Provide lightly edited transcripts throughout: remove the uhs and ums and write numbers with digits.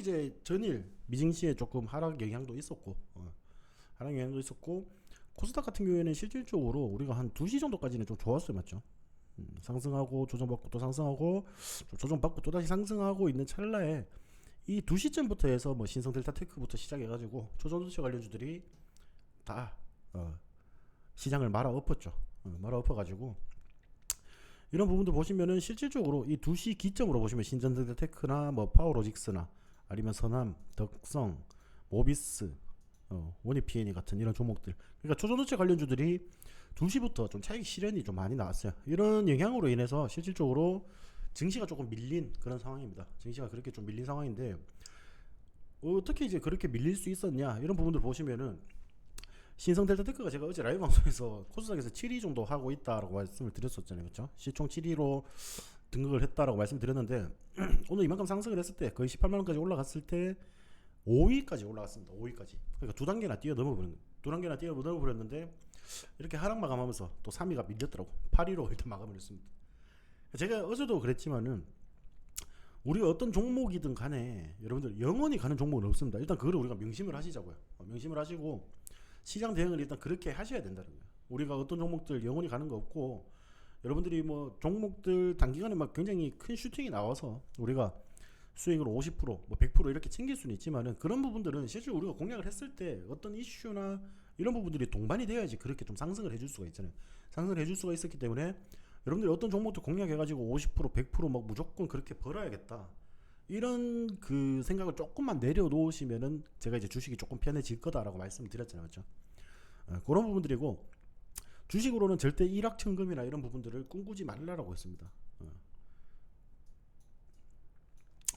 이제 전일 미증시에 조금 하락 영향도 있었고, 하락 영향도 있었고, 코스닥 같은 경우에는 실질적으로 우리가 한 2시 정도까지는 좀 좋았어요, 맞죠? 상승하고 조정받고 또 상승하고 조정받고 또 다시 상승하고 있는 찰나에 이 2시쯤부터 해서 뭐 신성 델타 테크부터 시작해가지고 조선주체 관련주들이 다 시장을 말아 엎었죠. 말아 엎어가지고 이런 부분들 보시면은 실질적으로 이 2시 기점으로 보시면 신성 델타 테크나 뭐 파워로직스나 아니면 선암, 덕성, 모비스, 원익 PNE 같은 이런 종목들, 그러니까 초전도체 관련주들이 2시부터 좀 차익 실현이 좀 많이 나왔어요. 이런 영향으로 인해서 실질적으로 증시가 조금 밀린 그런 상황입니다. 증시가 그렇게 좀 밀린 상황인데 어떻게 이제 그렇게 밀릴 수 있었냐 이런 부분들 보시면은 신성 델타테크가 제가 어제 라이브 방송에서 코스닥에서 7위 정도 하고 있다라고 말씀을 드렸었잖아요, 그렇죠? 시총 7위로 등극을 했다라고 말씀드렸는데 오늘 이만큼 상승을 했을 때 거의 18만 원까지 올라갔을 때 5위까지 올라갔습니다. 5위까지. 그러니까 두 단계나 뛰어넘어 버렸는데, 두 단계나 뛰어넘어 버렸는데 이렇게 하락 마감하면서 또 3위가 밀렸더라고. 8위로 일단 마감을 했습니다. 제가 어제도 그랬지만은 우리가 어떤 종목이든 간에 여러분들 영원히 가는 종목은 없습니다. 일단 그걸 우리가 명심을 하시자고요. 명심을 하시고 시장 대응을 일단 그렇게 하셔야 된다는 거예요. 우리가 어떤 종목들 영원히 가는 거 없고, 여러분들이 뭐 종목들 단기간에 막 굉장히 큰 슈팅이 나와서 우리가 수익을 50%, 뭐 100% 이렇게 챙길 수는 있지만은 그런 부분들은 실제 우리가 공략을 했을 때 어떤 이슈나 이런 부분들이 동반이 돼야지 그렇게 좀 상승을 해줄 수가 있잖아요. 상승을 해줄 수가 있었기 때문에 여러분들이 어떤 종목도 공략해가지고 50%, 100%막 무조건 그렇게 벌어야겠다, 이런 그 생각을 조금만 내려놓으시면은 제가 이제 주식이 조금 편해질 거다라고 말씀을 드렸잖아요, 맞죠? 그런 부분들이고, 주식으로는 절대 일확천금이나 이런 부분들을 꿈꾸지 말라라고 했습니다.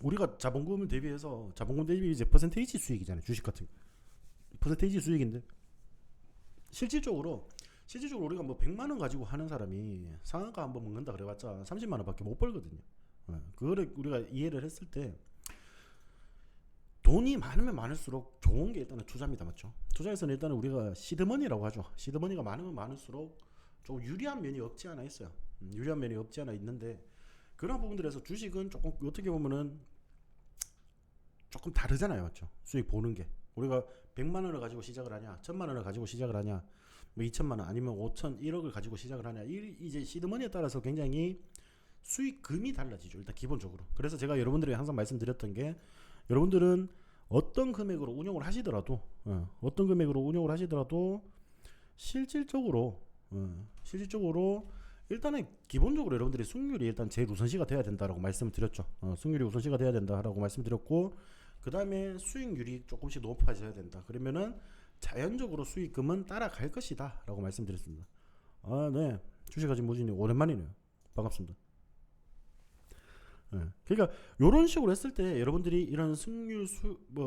우리가 자본금을 대비해서, 자본금 대비 이제 퍼센테이지 수익이잖아요, 주식 같은 퍼센테이지 수익인데 실질적으로 우리가 뭐 100만 원 가지고 하는 사람이 상한가 한번 먹는다 그래봤자 30만 원밖에 못 벌거든요. 그거를 우리가 이해를 했을 때 돈이 많으면 많을수록 좋은 게 일단은 투자입니다, 맞죠? 투자에서는 일단은 우리가 시드머니라고 하죠. 시드머니가 많으면 많을수록 좀 유리한 면이 없지 않아 있어요. 유리한 면이 없지 않아 있는데 그런 부분들에서 주식은 조금 어떻게 보면은 조금 다르잖아요, 맞죠? 수익 보는 게 우리가 100만 원을 가지고 시작을 하냐, 1000만 원을 가지고 시작을 하냐, 뭐 2천만 원 아니면 5천, 1억을 가지고 시작을 하냐, 이제 시드머니에 따라서 굉장히 수익금이 달라지죠, 일단 기본적으로. 그래서 제가 여러분들에게 항상 말씀드렸던 게, 여러분들은 어떤 금액으로 운용을 하시더라도 실질적으로 일단은 기본적으로 여러분들이 승률이 일단 제일 우선시가 돼야 된다라고 말씀을 드렸죠. 승률이 우선시가 돼야 된다라고 말씀드렸고, 그 다음에 수익률이 조금씩 높아져야 된다. 그러면은 자연적으로 수익금은 따라갈 것이다 라고 말씀드렸습니다. 네, 주식하신 모진이 오랜만이네요. 반갑습니다. 그러니까 이런 식으로 했을 때 여러분들이 이런 승률,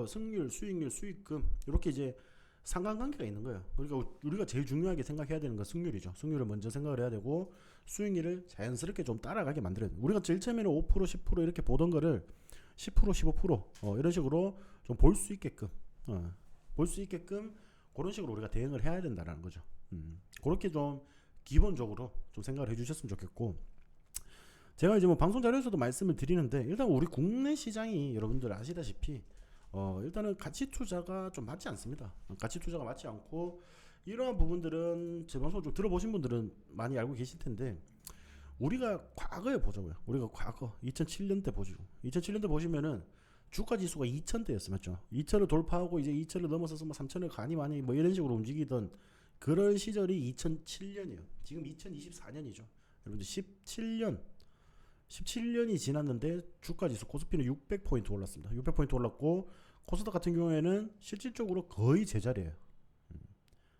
수익률, 수익금 이렇게 이제 상관관계가 있는 거예요. 그러니까 우리가 제일 중요하게 생각해야 되는 건 승률이죠. 승률을 먼저 생각을 해야 되고 수익률을 자연스럽게 좀 따라가게 만들어야 돼요. 우리가 제일 처음에는 5%, 10% 이렇게 보던 거를 10%, 15% 이런 식으로 좀 볼 수 있게끔 그런 식으로 우리가 대응을 해야 된다는 거죠. 그렇게 좀 기본적으로 좀 생각을 해주셨으면 좋겠고, 제가 이제 뭐 방송 자료에서도 말씀을 드리는데 일단 우리 국내 시장이 여러분들 아시다시피 일단은 가치 투자가 좀 맞지 않습니다. 가치 투자가 맞지 않고, 이러한 부분들은 제 방송을 좀 들어보신 분들은 많이 알고 계실 텐데 우리가 과거에 보자고요. 우리가 과거 2007년대 보죠. 2007년대 보시면은 주가 지수가 2000대였어요, 맞죠? 2000을 돌파하고 이제 2000을 넘어서서 뭐 3000을 가니 많이 뭐 이런 식으로 움직이던 그런 시절이 2007년이에요. 지금 2024년이죠. 여러분들 17년이 지났는데 주가 지수 코스피는 600포인트 올랐습니다. 600포인트 올랐고 코스닥 같은 경우에는 실질적으로 거의 제자리예요.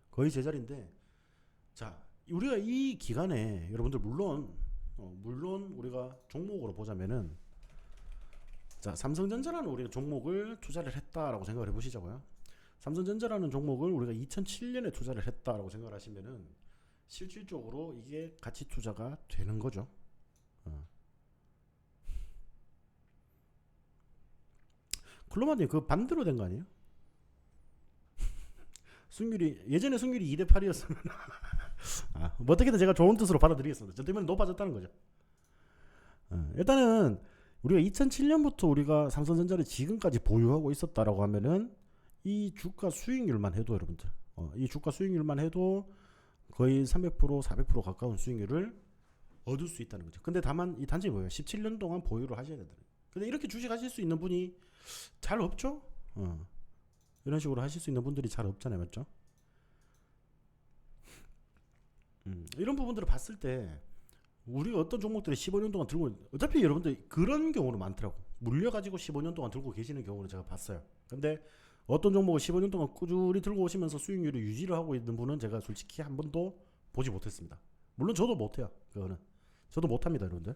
거의 제자리인데, 자, 우리가 이 기간에 여러분들 물론 우리가 종목으로 보자면은, 자, 삼성전자라는 우리가 종목을 투자를 했다라고 생각을 해보시자고요. 삼성전자라는 종목을 우리가 2007년에 투자를 했다라고 생각을 하시면은 실질적으로 이게 가치 투자가 되는 거죠. 클로마님, 그 반대로 된 거 아니에요? 예전에 승률이 2대 8이었으면 뭐 어떻게든 제가 좋은 뜻으로 받아들이겠습니다. 저 때문에 높아졌다는 거죠. 일단은 우리가 2007년부터 우리가 삼성전자를 지금까지 보유하고 있었다라고 하면은 이 주가 수익률만 해도 여러분들 이 주가 수익률만 해도 거의 300% 400% 가까운 수익률을 얻을 수 있다는 거죠. 근데 다만 이 단점이 뭐예요? 17년 동안 보유를 하셔야 된다. 근데 이렇게 주식 하실 수 있는 분이 잘 없죠? 이런 식으로 하실 수 있는 분들이 잘 없잖아요. 맞죠? 이런 부분들을 봤을 때 우리가 어떤 종목들을 15년 동안 들고 어차피 여러분들 그런 경우는 많더라고. 물려가지고 15년 동안 들고 계시는 경우는 제가 봤어요. 근데 어떤 종목을 15년 동안 꾸준히 들고 오시면서 수익률을 유지를 하고 있는 분은 제가 솔직히 한 번도 보지 못했습니다. 물론 저도 못해요. 그거는 저도 못합니다, 여러분들.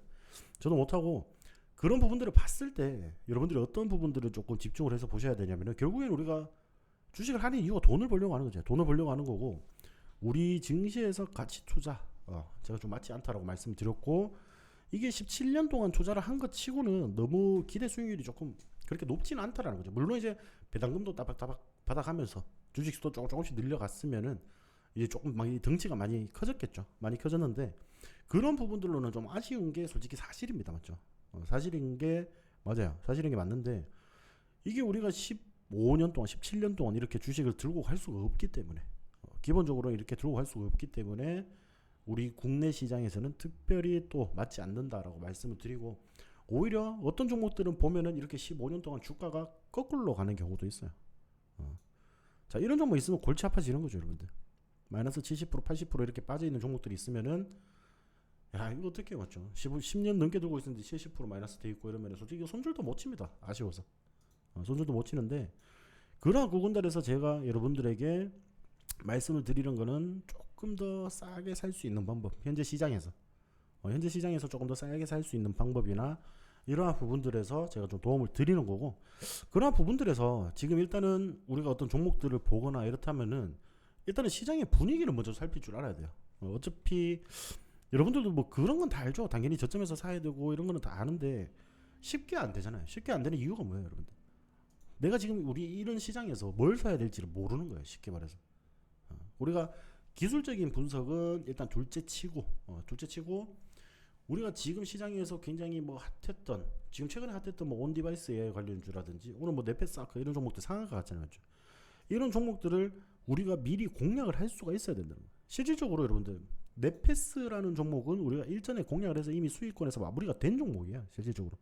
저도 못하고 그런 부분들을 봤을 때 여러분들이 어떤 부분들을 조금 집중을 해서 보셔야 되냐면은 결국엔 우리가 주식을 하는 이유가 돈을 벌려고 하는 거죠. 돈을 벌려고 하는 거고 우리 증시에서 가치 투자 제가 좀 맞지 않다라고 말씀드렸고 이게 17년 동안 투자를 한 것 치고는 너무 기대 수익률이 조금 그렇게 높지는 않다라는 거죠. 물론 이제 배당금도 따박따박 받아가면서 주식수도 조금씩 늘려갔으면은 이제 조금 많이 덩치가 많이 커졌겠죠. 많이 커졌는데 그런 부분들로는 좀 아쉬운 게 솔직히 사실입니다. 맞죠? 사실인 게 맞아요. 사실인 게 맞는데 이게 우리가 15년 동안 17년 동안 이렇게 주식을 들고 갈 수가 없기 때문에 기본적으로 이렇게 들고 갈 수가 없기 때문에 우리 국내 시장에서는 특별히 또 맞지 않는다라고 말씀을 드리고 오히려 어떤 종목들은 보면은 이렇게 15년 동안 주가가 거꾸로 가는 경우도 있어요. 자 이런 종목 있으면 골치 아파지는 거죠 여러분들. 마이너스 70% 80% 이렇게 빠져있는 종목들이 있으면은 야 이거 어떻게 맞죠? 10년 넘게 들고 있었는데 70% 마이너스 돼 있고 이러면 솔직히 손절도 못 칩니다. 아쉬워서 손절도 못 치는데 그러한 구간들에서 제가 여러분들에게 말씀을 드리는 거는 조금 더 싸게 살 수 있는 방법 현재 시장에서 조금 더 싸게 살 수 있는 방법이나 이러한 부분들에서 제가 좀 도움을 드리는 거고 그러한 부분들에서 지금 일단은 우리가 어떤 종목들을 보거나 이렇다면은 일단은 시장의 분위기를 먼저 살필 줄 알아야 돼요. 어차피 여러분들도 뭐 그런 건 다 알죠. 당연히 저점에서 사야 되고 이런 거는 다 아는데 쉽게 안 되잖아요. 쉽게 안 되는 이유가 뭐예요 여러분들? 내가 지금 우리 이런 시장에서 뭘 사야 될지를 모르는 거예요. 쉽게 말해서 우리가 기술적인 분석은 일단 둘째 치고 우리가 지금 시장에서 굉장히 뭐 핫했던 지금 최근에 핫했던 뭐 온디바이스 AI 관련주라든지 오늘 뭐 네페스아크 이런 종목들 상한가 같잖아요. 이런 종목들을 우리가 미리 공략을 할 수가 있어야 된다는 거예요. 실질적으로 여러분들 네페스라는 종목은 우리가 일전에 공략을 해서 이미 수익권에서 마무리가 된 종목이야. 실질적으로.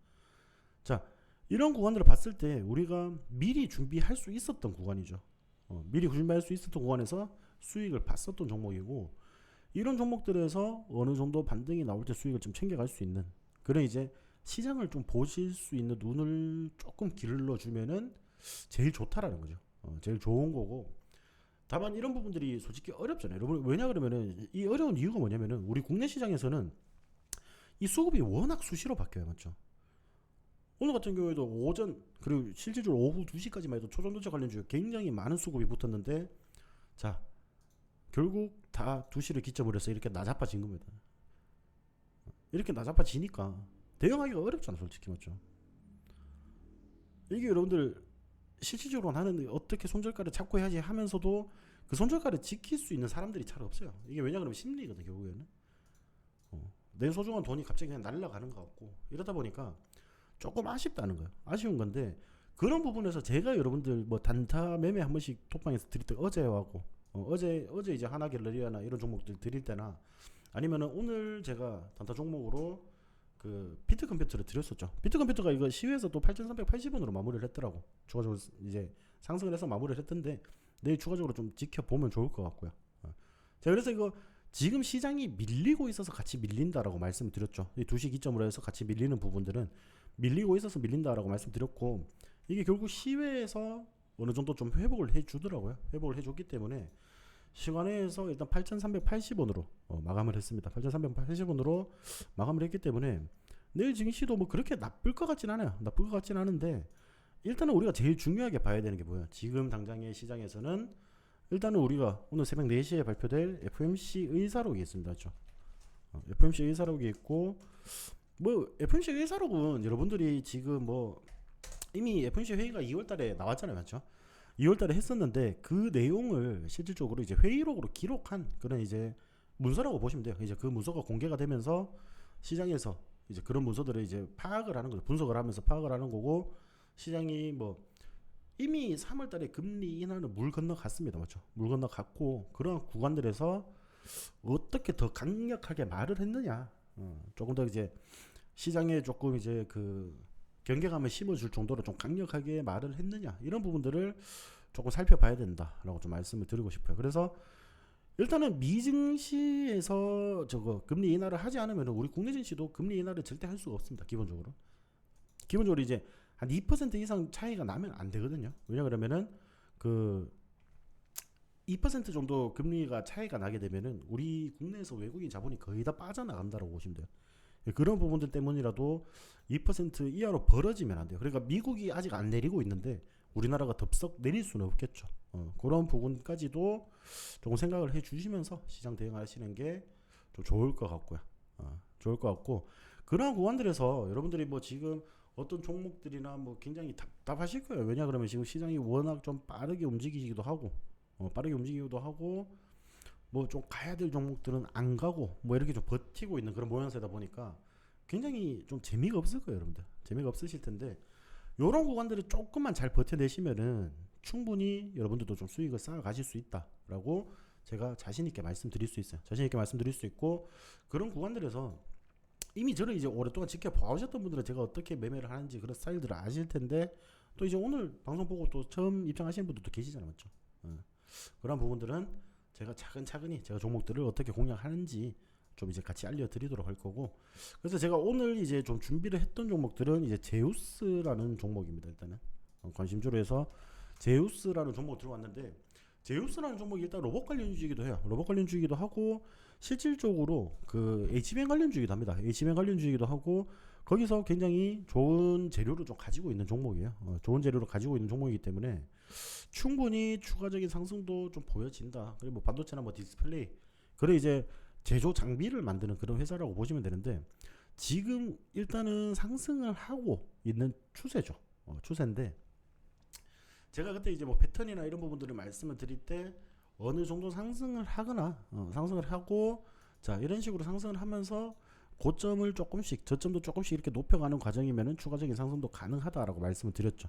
자 이런 구간들을 봤을 때 우리가 미리 준비할 수 있었던 구간이죠. 미리 준비할 수 있었던 구간에서 수익을 봤었던 종목이고 이런 종목들에서 어느 정도 반등이 나올 때 수익을 좀 챙겨갈 수 있는 그런 이제 시장을 좀 보실 수 있는 눈을 조금 길러주면은 제일 좋다라는 거죠. 제일 좋은 거고 다만 이런 부분들이 솔직히 어렵잖아요. 여러분 왜냐 그러면은 이 어려운 이유가 뭐냐면은 우리 국내 시장에서는 이 수급이 워낙 수시로 바뀌어요. 맞죠? 오늘 같은 경우에도 오전 그리고 실질적으로 오후 2시까지만 해도 초전도체 관련주에 굉장히 많은 수급이 붙었는데 자 결국 다 2시를 기점으로 해서 이렇게 나자빠진 겁니다. 이렇게 나자빠지니까 대응하기가 어렵잖아 솔직히. 맞죠? 이게 여러분들 실질적으로 나는 어떻게 손절가를 잡고 해야지 하면서도 그 손절가를 지킬 수 있는 사람들이 잘 없어요. 이게 왜냐 그러면 심리거든 결국에는. 내 소중한 돈이 갑자기 그냥 날아가는 것 같고 이러다 보니까 조금 아쉽다는 거예요. 아쉬운 건데 그런 부분에서 제가 여러분들 뭐 단타 매매 한 번씩 톡방에서 드릴 때 어제하고 어제 이제 하나갤러리아나 이런 종목들 드릴 때나 아니면은 오늘 제가 단타 종목으로 그 비트 컴퓨터를 드렸었죠. 비트 컴퓨터가 이거 시외에서 또 8,380원으로 마무리를 했더라고. 추가적으로 이제 상승을 해서 마무리를 했던데 내일 추가적으로 좀 지켜보면 좋을 것 같고요. 자 그래서 이거 지금 시장이 밀리고 있어서 같이 밀린다라고 말씀을 드렸죠. 이 2시 기점으로 해서 같이 밀리는 부분들은 밀리고 있어서 밀린다라고 말씀드렸고 이게 결국 시외에서 어느 정도 좀 회복을 해주더라고요. 회복을 해줬기 때문에 시간에서 일단 8,380원으로 마감을 했습니다. 8,380원으로 마감을 했기 때문에 내일 증시도 뭐 그렇게 나쁠 것 같진 않아요. 나쁠 것 같진 않은데 일단은 우리가 제일 중요하게 봐야 되는 게 뭐예요? 지금 당장의 시장에서는 일단은 우리가 오늘 새벽 4시에 발표될 FOMC 의사록이 있습니다. 그렇죠? FOMC 의사록이 있고 뭐 FOMC 의사록은 여러분들이 지금 뭐 이미 FOMC 회의가 2월달에 나왔잖아요. 맞죠? 2월달에 했었는데 그 내용을 실질적으로 이제 회의록으로 기록한 그런 이제 문서라고 보시면 돼요. 이제 그 문서가 공개가 되면서 시장에서 이제 그런 문서들을 이제 파악을 하는 거죠. 분석을 하면서 파악을 하는 거고, 시장이 뭐 이미 3월달에 금리 인하는 물 건너갔습니다, 맞죠? 물 건너갔고 그런 구간들에서 어떻게 더 강력하게 말을 했느냐, 조금 더 이제 시장에 조금 이제 그 경계감을 심어줄 정도로 좀 강력하게 말을 했느냐, 이런 부분들을 조금 살펴봐야 된다라고 좀 말씀을 드리고 싶어요. 그래서 일단은 미증시에서 저거 금리 인하를 하지 않으면 우리 국내 증시도 금리 인하를 절대 할 수가 없습니다. 기본적으로 이제 한 2% 이상 차이가 나면 안 되거든요. 왜냐 그러면은 그 2% 정도 금리가 차이가 나게 되면은 우리 국내에서 외국인 자본이 거의 다 빠져나간다고 보시면 돼요. 그런 부분들 때문이라도 2% 이하로 벌어지면 안 돼요. 그러니까 미국이 아직 안 내리고 있는데 우리나라가 덥석 내릴 수는 없겠죠. 그런 부분까지도 조금 생각을 해 주시면서 시장 대응하시는 게 좀 좋을 것 같고요. 좋을 것 같고, 그러한 구간들에서 여러분들이 뭐 지금 어떤 종목들이나 뭐 굉장히 답답하실 거예요. 왜냐 그러면 지금 시장이 워낙 좀 빠르게 움직이기도 하고, 뭐 좀 가야 될 종목들은 안 가고 뭐 이렇게 좀 버티고 있는 그런 모양새다 보니까 굉장히 좀 재미가 없을 거예요, 여러분들. 재미가 없으실 텐데, 요런 구간들을 조금만 잘 버텨내시면은 충분히 여러분들도 좀 수익을 쌓아 가실 수 있다라고 제가 자신 있게 말씀드릴 수 있어요. 자신 있게 말씀드릴 수 있고, 그런 구간들에서 이미 저를 이제 오랫동안 지켜봐오셨던 분들은 제가 어떻게 매매를 하는지 그런 스타일들을 아실 텐데, 또 이제 오늘 방송 보고 또 처음 입장하시는 분들도 계시잖아요, 맞죠? 그런 부분들은 제가 차근차근히 제가 종목들을 어떻게 공략하는지 좀 이제 같이 알려드리도록 할 거고, 그래서 제가 오늘 이제 좀 준비를 했던 종목들은 이제 제우스라는 종목입니다. 일단은 관심주로 해서 제우스라는 종목 들어왔는데, 제우스라는 종목이 일단 로봇 관련주이기도 해요. 로봇 관련주이기도 하고, 실질적으로 그 H뱅 관련주이기도 합니다. H뱅 관련주이기도 하고, 거기서 굉장히 좋은 재료를 좀 가지고 있는 종목이에요. 좋은 재료를 가지고 있는 종목이기 때문에 충분히 추가적인 상승도 좀 보여진다. 그리고 뭐 반도체나 뭐 디스플레이, 그래 이제 제조 장비를 만드는 그런 회사라고 보시면 되는데, 지금 일단은 상승을 하고 있는 추세죠. 추세인데, 제가 그때 이제 뭐 패턴이나 이런 부분들을 말씀을 드릴 때 어느 정도 상승을 하거나 상승을 하고, 자 이런 식으로 상승을 하면서 고점을 조금씩 저점도 조금씩 이렇게 높여가는 과정이면은 추가적인 상승도 가능하다라고 말씀을 드렸죠.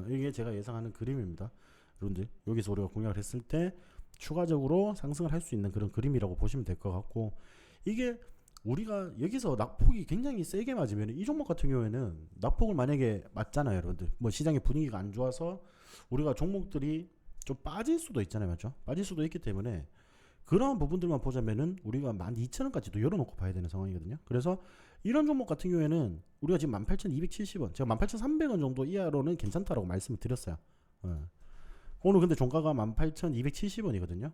이게 제가 예상하는 그림입니다. 여러분들 여기서 우리가 공략을 했을 때 추가적으로 상승을 할 수 있는 그런 그림이라고 보시면 될 것 같고, 이게 우리가 여기서 낙폭이 굉장히 세게 맞으면, 이 종목 같은 경우에는 낙폭을 만약에 맞잖아요, 여러분들. 뭐 시장의 분위기가 안 좋아서 우리가 종목들이 좀 빠질 수도 있잖아요, 맞죠? 빠질 수도 있기 때문에 그런 부분들만 보자면은 우리가 12,000원까지도 열어놓고 봐야 되는 상황이거든요. 그래서 이런 종목 같은 경우에는 우리가 지금 18,270원, 제가 18,300원 정도 이하로는 괜찮다라고 말씀을 드렸어요. 오늘 근데 종가가 18,270원이거든요.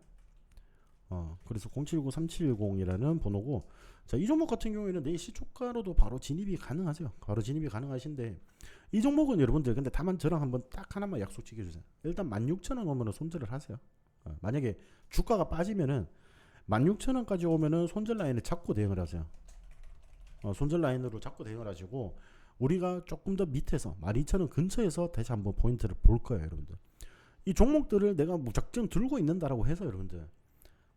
그래서 079370이라는 번호고, 자, 이 종목 같은 경우에는 내일 시초가로도 바로 진입이 가능하세요. 바로 진입이 가능하신데, 이 종목은 여러분들 근데 다만 저랑 한번 딱 하나만 약속 지켜주세요. 일단 16,000원 오면은 손절을 하세요. 만약에 주가가 빠지면은 16,000원까지 오면은 손절 라인을 잡고 대응을 하세요. 손절 라인으로 잡고 대응을 하시고, 우리가 조금 더 밑에서 12,000원 근처에서 다시 한번 포인트를 볼 거예요, 여러분들. 이 종목들을 내가 무작정 들고 있는다라고 해서, 여러분들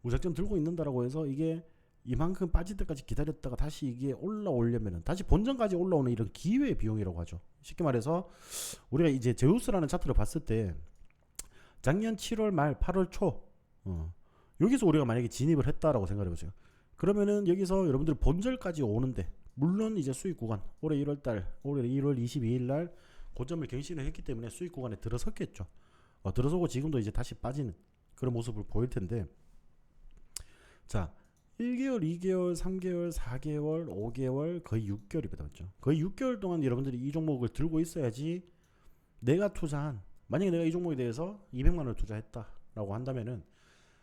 무작정 들고 있는다라고 해서 이게 이만큼 빠질 때까지 기다렸다가 다시 이게 올라오려면은 다시 본전까지 올라오는 이런 기회 비용이라고 하죠. 쉽게 말해서 우리가 이제 제우스라는 차트를 봤을 때 작년 7월 말 8월 초 여기서 우리가 만약에 진입을 했다라고 생각해 보세요. 그러면은 여기서 여러분들 본절까지 오는데, 물론 이제 수익 구간 올해 1월 22일 날 고점을 갱신을 했기 때문에 수익 구간에 들어섰겠죠. 들어서고 지금도 이제 다시 빠지는 그런 모습을 보일 텐데, 자 1개월, 2개월, 3개월, 4개월, 5개월, 거의 6개월이 맞죠. 거의 6개월 동안 여러분들이 이 종목을 들고 있어야지, 내가 투자한, 만약에 내가 이 종목에 대해서 200만원을 투자했다라고 한다면은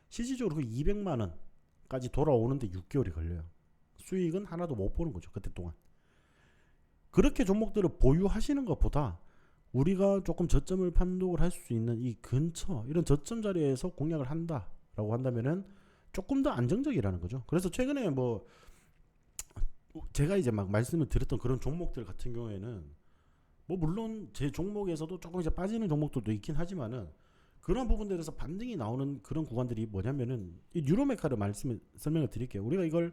실질적으로 그 200만원까지 돌아오는데 6개월이 걸려요. 수익은 하나도 못 보는 거죠, 그때 동안. 그렇게 종목들을 보유하시는 것보다 우리가 조금 저점을 판독을 할 수 있는 이 근처 이런 저점 자리에서 공략을 한다라고 한다면은 조금 더 안정적이라는 거죠. 그래서 최근에 뭐 제가 이제 막 말씀을 드렸던 그런 종목들 같은 경우에는 뭐 물론 제 종목에서도 조금 이제 빠지는 종목들도 있긴 하지만은, 그런 부분들에서 반등이 나오는 그런 구간들이 뭐냐면은 이 뉴로메카를 설명을 드릴게요. 우리가 이걸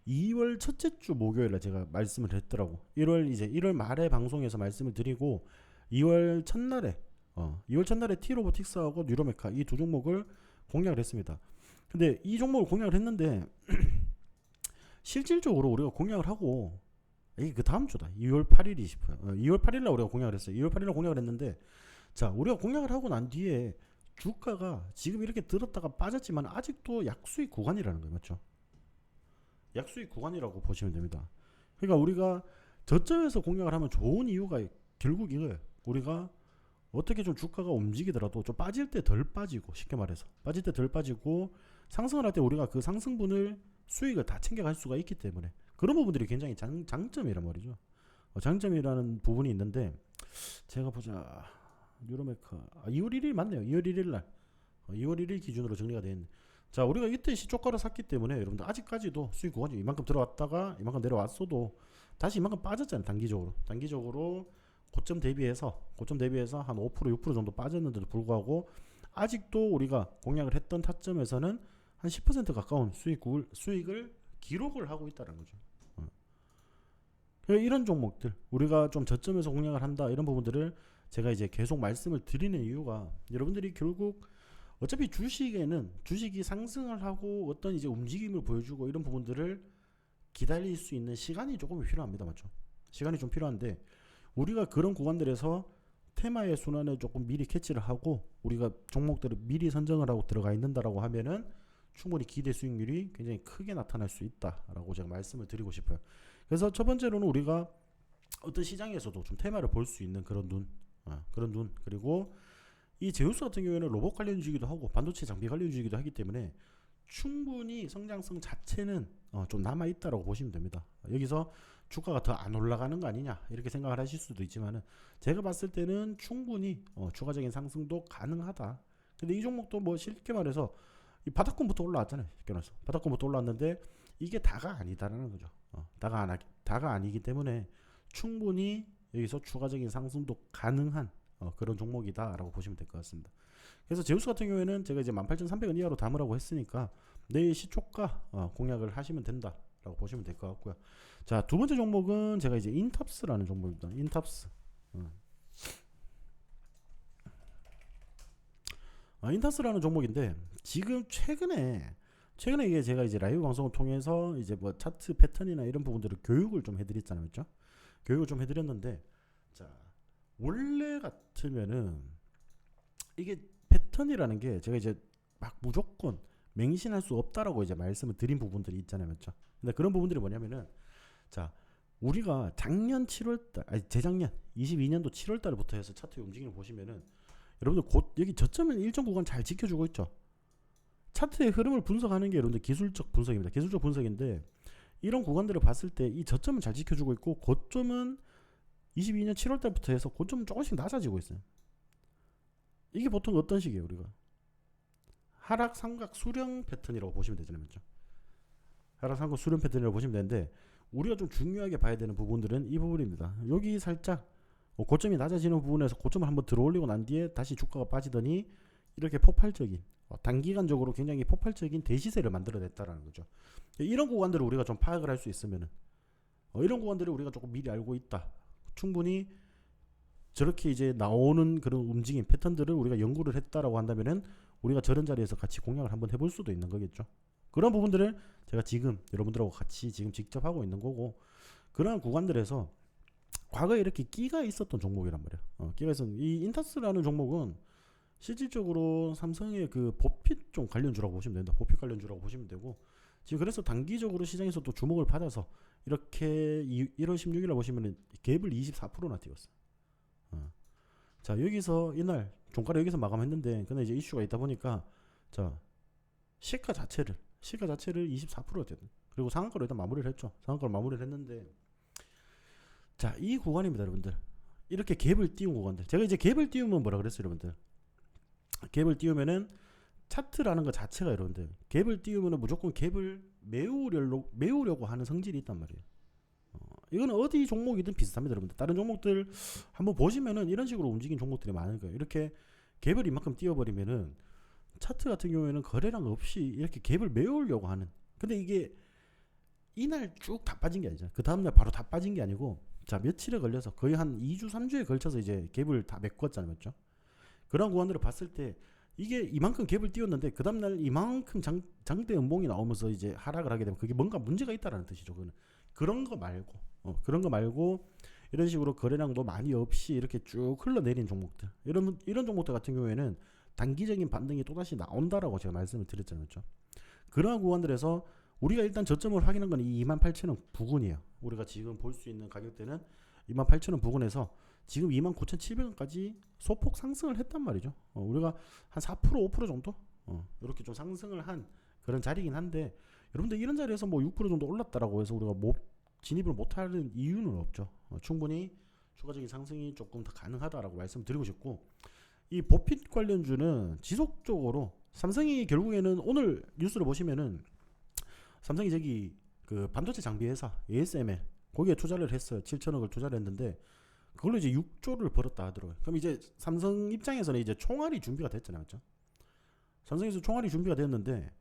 2월 첫째 주 목요일에 제가 말씀을 했더라고. 1월 말에 방송에서 말씀을 드리고 2월 첫날에 2월 첫날에 티로보틱스하고 뉴로메카 이 두 종목을 공략을 했습니다. 근데 이 종목을 공략을 했는데 실질적으로 우리가 공략을 하고 이게 그 다음 주다. 2월 8일이 싶어요. 2월 8일날 우리가 공략을 했어요. 2월 8일날 공략을 했는데 자, 우리가 공략을 하고 난 뒤에 주가가 지금 이렇게 들었다가 빠졌지만 아직도 약수익 구간이라는 거예요. 맞죠? 약수익 구간이라고 보시면 됩니다. 그러니까 우리가 저점에서 공략을 하면 좋은 이유가 결국 이거예요. 우리가 어떻게 좀 주가가 움직이더라도 좀 빠질 때 덜 빠지고, 쉽게 말해서 빠질 때 덜 빠지고 상승을 할 때 우리가 그 상승분을 수익을 다 챙겨갈 수가 있기 때문에 그런 부분들이 굉장히 장점이란 말이죠. 장점이라는 부분이 있는데 제가 보자. 뉴로메카 2월 1일 맞네요. 2월 1일 날 2월 1일 기준으로 정리가 된. 자, 우리가 이때 시초가를 샀기 때문에 여러분들 아직까지도 수익 구간이 이만큼 들어왔다가 이만큼 내려왔어도 다시 이만큼 빠졌잖아요. 단기적으로 고점 대비해서 한 5% 6% 정도 빠졌는데도 불구하고 아직도 우리가 공략을 했던 타점에서는 한 10% 가까운 수익을 기록을 하고 있다는 거죠. 이런 종목들 우리가 좀 저점에서 공략을 한다, 이런 부분들을 제가 이제 계속 말씀을 드리는 이유가 여러분들이 결국 어차피 주식이 상승을 하고 어떤 이제 움직임을 보여주고 이런 부분들을 기다릴 수 있는 시간이 조금 필요합니다. 맞죠? 시간이 좀 필요한데 우리가 그런 구간들에서 테마의 순환을 조금 미리 캐치를 하고 우리가 종목들을 미리 선정을 하고 들어가 있는다라고 하면은 충분히 기대 수익률이 굉장히 크게 나타날 수 있다라고 제가 말씀을 드리고 싶어요. 그래서 첫 번째로는 우리가 어떤 시장에서도 좀 테마를 볼 수 있는 그런 눈, 그리고 이 제우스 같은 경우에는 로봇 관련주이기도 하고 반도체 장비 관련주이기도 하기 때문에 충분히 성장성 자체는 좀 남아있다라고 보시면 됩니다. 여기서 주가가 더 안 올라가는 거 아니냐 이렇게 생각을 하실 수도 있지만은 제가 봤을 때는 충분히 추가적인 상승도 가능하다. 근데 이 종목도 뭐 쉽게 말해서 이 바닥권부터 올라왔잖아요. 쉽게 말해서 바닥권부터 올라왔는데 이게 다가 아니다라는 거죠. 다가 아니기 때문에 충분히 여기서 추가적인 상승도 가능한 그런 종목이다라고 보시면 될 것 같습니다. 그래서 제우스 같은 경우에는 제가 이제 18,300원 이하로 담으라고 했으니까 내일 시초가 공략을 하시면 된다라고 보시면 될 것 같고요. 자, 두 번째 종목은 제가 이제 인탑스라는 종목입니다. 인탑스. 인탑스라는 종목인데 지금 최근에 이게 제가 이제 라이브 방송을 통해서 이제 뭐 차트 패턴이나 이런 부분들을 교육을 좀 해드렸잖아요, 그렇죠? 교육을 좀 해드렸는데, 자, 원래 같으면은 이게 패턴이라는 게 제가 이제 막 무조건 맹신할 수 없다라고 이제 말씀을 드린 부분들이 있잖아요, 맞죠? 근데 그런 부분들이 뭐냐면은, 자, 우리가 재작년 22년도 7월달부터 해서 차트의 움직임을 보시면은 여러분들 곧 여기 저점은 일정 구간 잘 지켜주고 있죠. 차트의 흐름을 분석하는 게 여러분들 기술적 분석입니다. 기술적 분석인데 이런 구간들을 봤을 때 이 저점은 잘 지켜주고 있고 고점은 22년 7월달부터 해서 고점은 조금씩 낮아지고 있어요. 이게 보통 어떤 식이에요? 우리가 하락 삼각 수렴 패턴이라고 보시면 되잖아요, 맞죠? 하락 삼각 수렴 패턴이라고 보시면 되는데 우리가 좀 중요하게 봐야 되는 부분들은 이 부분입니다. 여기 살짝 고점이 낮아지는 부분에서 고점을 한번 들어올리고 난 뒤에 다시 주가가 빠지더니 이렇게 폭발적인 단기간적으로 굉장히 폭발적인 대시세를 만들어냈다라는 거죠. 이런 구간들을 우리가 좀 파악을 할 수 있으면은 이런 구간들을 우리가 조금 미리 알고 있다. 충분히 저렇게 이제 나오는 그런 움직임 패턴들을 우리가 연구를 했다라고 한다면은 우리가 저런 자리에서 같이 공략을 한번 해볼 수도 있는 거겠죠. 그런 부분들을 제가 지금 여러분들하고 같이 지금 직접 하고 있는 거고, 그러한 구간들에서 과거에 이렇게 끼가 있었던 종목이란 말이에요. 끼가 있었던 이 인타스라는 종목은 실질적으로 삼성의 그 보핏 좀 관련주라고 보시면 됩니다. 보핏 관련주라고 보시면 되고, 지금 그래서 단기적으로 시장에서 또 주목을 받아서 이렇게 1월 16일에 보시면은 갭을 24%나 띄웠어요. 자, 여기서 이날 종가를 여기서 마감했는데, 근데 이제 이슈가 있다 보니까 자, 시가 자체를 24%였거든. 그리고 상한가로 일단 마무리를 했죠. 상한가로 마무리를 했는데, 자, 이 구간입니다, 여러분들. 이렇게 갭을 띄운 구간들. 제가 이제 갭을 띄우면 뭐라 그랬어요, 여러분들? 갭을 띄우면은 차트라는 것 자체가 여러분들 갭을 띄우면은 무조건 갭을 메우려고 하는 성질이 있단 말이에요. 이거는 어디 종목이든 비슷합니다, 여러분들. 다른 종목들 한번 보시면은 이런 식으로 움직인 종목들이 많을 거예요. 이렇게 갭을 이만큼 띄워버리면은 차트 같은 경우에는 거래량 없이 이렇게 갭을 메우려고 하는. 근데 이게 이날 쭉 다 빠진 게 아니죠. 그 다음날 바로 다 빠진 게 아니고 자 며칠에 걸려서 거의 한 2주 3주에 걸쳐서 이제 갭을 다 메꿨잖아요. 맞죠? 그런 구간들을 봤을 때 이게 이만큼 갭을 띄웠는데 그 다음날 이만큼 장대 음봉이 나오면서 이제 하락을 하게 되면 그게 뭔가 문제가 있다라는 뜻이죠. 그거는 그런 거 말고 그런 거 말고 이런 식으로 거래량도 많이 없이 이렇게 쭉 흘러내린 종목들 이런 종목들 같은 경우에는 단기적인 반등이 또다시 나온다라고 제가 말씀을 드렸잖아요. 그렇죠? 그러한 구간들에서 우리가 일단 저점을 확인한 건 이 28,000원 부근이에요. 우리가 지금 볼 수 있는 가격대는 28,000원 부근에서 지금 29,700원까지 소폭 상승을 했단 말이죠. 우리가 한 4% 5% 정도 이렇게 좀 상승을 한 그런 자리긴 한데 여러분들 이런 자리에서 뭐 6% 정도 올랐다라고 해서 우리가 진입을 못하는 이유는 없죠. 충분히 추가적인 상승이 조금 더 가능하다라고 말씀드리고 싶고 이 버핏 관련주는 지속적으로 삼성이 결국에는 오늘 뉴스를 보시면은 삼성이 저기 그 반도체 장비 회사 ASML 거기에 투자를 했어요. 7천억을 투자를 했는데 그걸로 이제 6조를 벌었다 하더라고요. 그럼 이제 삼성 입장에서는 이제 총알이 준비가 됐잖아요. 맞죠? 삼성에서 총알이 준비가 됐는데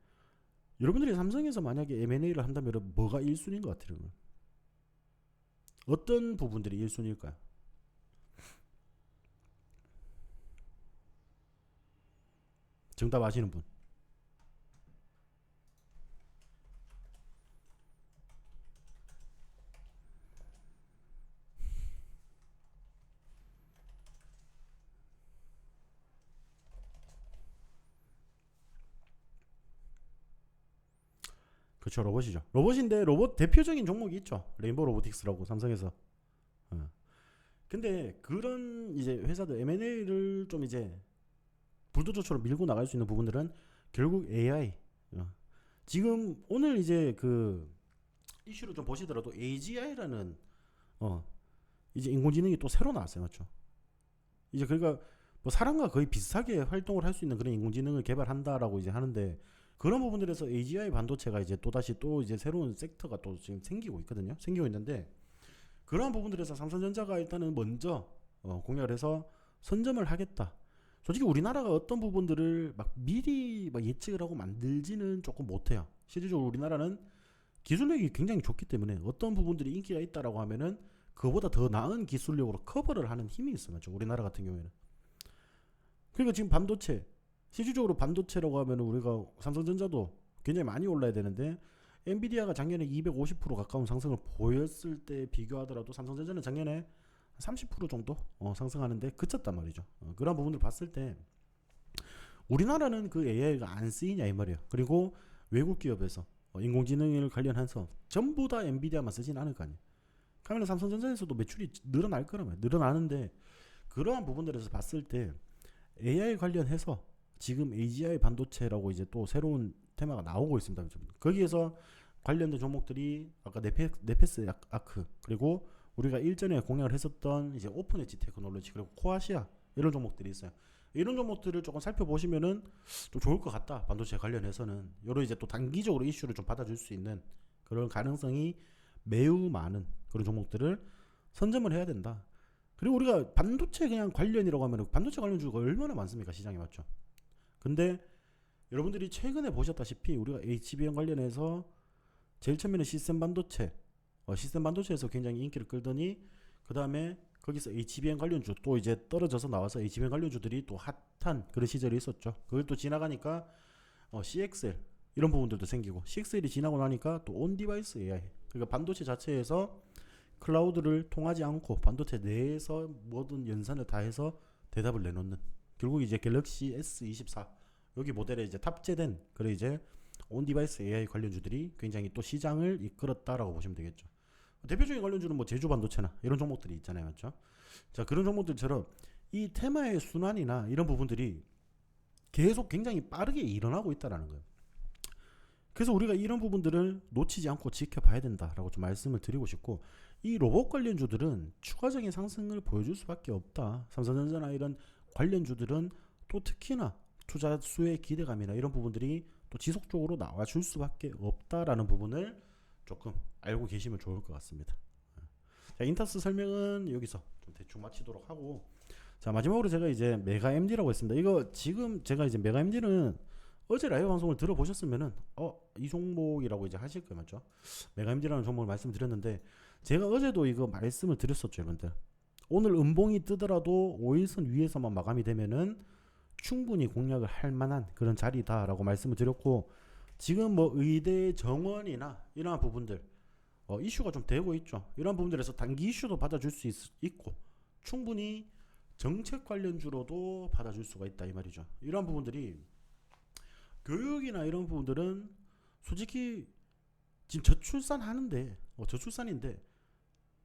여러분들이 삼성에서 만약에 M&A를 한다면 뭐가 1순위인 것 같아요? 어떤 부분들이 1순위일까요? 정답 아시는 분? 그렇죠. 로봇이죠. 로봇인데 로봇 대표적인 종목이 있죠. 레인보우 로보틱스라고 삼성에서. 근데 그런 이제 회사들 M&A를 좀 이제 불도저처럼 밀고 나갈 수 있는 부분들은 결국 AI. 지금 오늘 이제 그 이슈를 좀 보시더라도 AGI라는 이제 인공지능이 또 새로 나왔어요. 맞죠? 이제 그러니까 뭐 사람과 거의 비슷하게 활동을 할 수 있는 그런 인공지능을 개발한다라고 이제 하는데 그런 부분들에서 AGI 반도체가 이제 또다시 또 이제 새로운 섹터가 또 지금 생기고 있거든요. 생기고 있는데 그러한 부분들에서 삼성전자가 일단은 먼저 공략을 해서 선점을 하겠다. 솔직히 우리나라가 어떤 부분들을 막 미리 막 예측을 하고 만들지는 조금 못해요. 실질적으로 우리나라는 기술력이 굉장히 좋기 때문에 어떤 부분들이 인기가 있다라고 하면은 그보다 더 나은 기술력으로 커버를 하는 힘이 있어요. 맞죠? 우리나라 같은 경우에는. 그러니까 지금 반도체 실질적으로 반도체라고 하면 우리가 삼성전자도 굉장히 많이 올라야 되는데 엔비디아가 작년에 250% 가까운 상승을 보였을 때 비교하더라도 삼성전자는 작년에 30% 정도 상승하는데 그쳤단 말이죠. 그런 부분들 봤을 때 우리나라는 그 AI가 안 쓰이냐 이 말이에요. 그리고 외국 기업에서 인공지능을 관련해서 전부 다 엔비디아만 쓰진 않을 거 아니에요. 그러면 삼성전자에서도 매출이 늘어날 거라면 늘어나는데 그러한 부분들에서 봤을 때 AI 관련해서 지금 AGI 반도체라고 이제 또 새로운 테마가 나오고 있습니다. 거기에서 관련된 종목들이 아까 네페스 아크 그리고 우리가 일전에 공략을 했었던 이제 오픈 엣지 테크놀로지 그리고 코아시아 이런 종목들이 있어요. 이런 종목들을 조금 살펴보시면은 좀 좋을 것 같다. 반도체 관련해서는 여러 이제 또 단기적으로 이슈를 좀 받아줄 수 있는 그런 가능성이 매우 많은 그런 종목들을 선점을 해야 된다. 그리고 우리가 반도체 그냥 관련이라고 하면 반도체 관련주가 얼마나 많습니까? 시장에 맞죠? 근데 여러분들이 최근에 보셨다시피 우리가 HBM 관련해서 제일 처음에는 시스템 반도체 시스템 반도체에서 굉장히 인기를 끌더니 그 다음에 거기서 HBM 관련주 또 이제 떨어져서 나와서 HBM 관련주들이 또 핫한 그런 시절이 있었죠. 그걸 또 지나가니까 CXL 이런 부분들도 생기고 CXL이 지나고 나니까 또 온디바이스 AI 그러니까 반도체 자체에서 클라우드를 통하지 않고 반도체 내에서 모든 연산을 다 해서 대답을 내놓는 결국 이제 갤럭시 S24 여기 모델에 이제 탑재된 그래 이제 온디바이스 AI 관련주들이 굉장히 또 시장을 이끌었다라고 보시면 되겠죠. 대표적인 관련주는 뭐 제주 반도체나 이런 종목들이 있잖아요, 맞죠? 자 그런 종목들처럼 이 테마의 순환이나 이런 부분들이 계속 굉장히 빠르게 일어나고 있다라는 거예요. 그래서 우리가 이런 부분들을 놓치지 않고 지켜봐야 된다라고 좀 말씀을 드리고 싶고 이 로봇 관련주들은 추가적인 상승을 보여줄 수밖에 없다. 삼성전자나 이런 관련주들은 또 특히나 투자 수의 기대감이나 이런 부분들이 또 지속적으로 나와줄 수밖에 없다라는 부분을 조금 알고 계시면 좋을 것 같습니다. 자, 인타스 설명은 여기서 좀 대충 마치도록 하고 자 마지막으로 제가 이제 메가 MD라고 했습니다. 이거 지금 제가 이제 메가 MD는 어제 라이브 방송을 들어보셨으면은 이 종목이라고 이제 하실 거예요, 맞죠? 메가임디라는 종목을 말씀드렸는데 제가 어제도 이거 말씀을 드렸었죠, 여러분들. 오늘 음봉이 뜨더라도 5일선 위에서만 마감이 되면은 충분히 공략을 할 만한 그런 자리다라고 말씀을 드렸고, 지금 뭐 의대 정원이나 이러한 부분들 이슈가 좀 되고 있죠. 이런 부분들에서 단기 이슈도 받아줄 수 있고 충분히 정책 관련주로도 받아줄 수가 있다 이 말이죠. 이런 부분들이 교육이나 이런 부분들은 솔직히 지금 저출산 하는데 저출산인데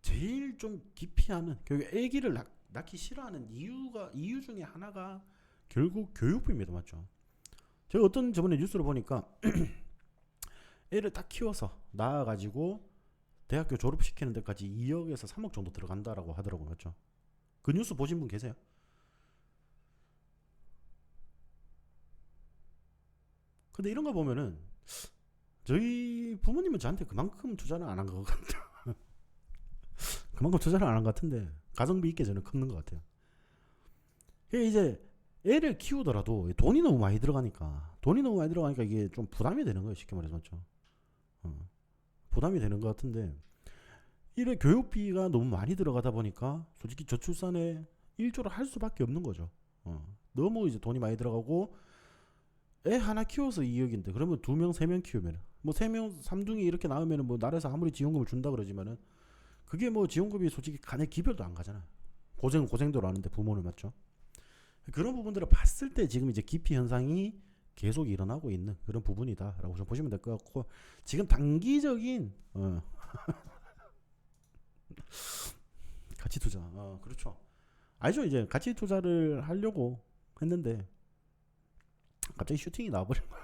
제일 좀 기피하는, 결국 아기를 낳기 싫어하는 이유 중에 하나가 결국 교육비입니다, 맞죠? 제가 어떤 저번에 뉴스를 보니까 애를 딱 키워서 낳아가지고 대학교 졸업시키는 데까지 2억에서 3억 정도 들어간다라고 하더라고요, 맞죠? 그 뉴스 보신 분 계세요? 근데 이런 거 보면은 저희 부모님은 저한테 그만큼 투자를 안 한 것 같아요. 그만큼 투자를 안 한 것 같은데 가성비 있게 저는 컸는 것 같아요. 이제 애를 키우더라도 돈이 너무 많이 들어가니까 이게 좀 부담이 되는 거예요, 쉽게 말해서, 맞죠? 부담이 되는 것 같은데 이래 교육비가 너무 많이 들어가다 보니까 솔직히 저출산에 일조를 할 수밖에 없는 거죠. 너무 이제 돈이 많이 들어가고 애 하나 키워서 2억인데 그러면 2명 3명 키우면 뭐 3명 3둥이 이렇게 나오면은 뭐 나라에서 아무리 지원금을 준다 그러지만은 그게 뭐 지원금이 솔직히 간에 기별도 안 가잖아. 고생대로 하는데 부모는, 맞죠? 그런 부분들을 봤을 때 지금 이제 기피 현상이 계속 일어나고 있는 그런 부분이다라고 좀 보시면 될 것 같고, 지금 단기적인 가치 투자, 그렇죠. 알죠? 이제 가치 투자를 하려고 했는데 갑자기 슈팅이 나와버린 거야.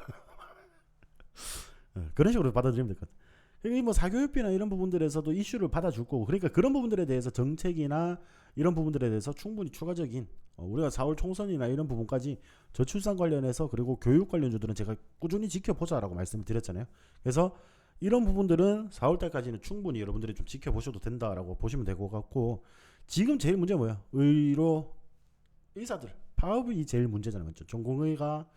그런 식으로 받아들이면 될 것 같아요. 뭐 사교육비나 이런 부분들에서도 이슈를 받아줄 거고, 그러니까 그런 부분들에 대해서 정책이나 이런 부분들에 대해서 충분히 추가적인 우리가 4월 총선이나 이런 부분까지 저출산 관련해서 그리고 교육 관련주들은 제가 꾸준히 지켜보자라고 말씀을 드렸잖아요. 그래서 이런 부분들은 4월달까지는 충분히 여러분들이 좀 지켜보셔도 된다라고 보시면 될 것 같고, 지금 제일 문제가 뭐야? 의사들 파업이 제일 문제잖아요, 맞죠? 전공의가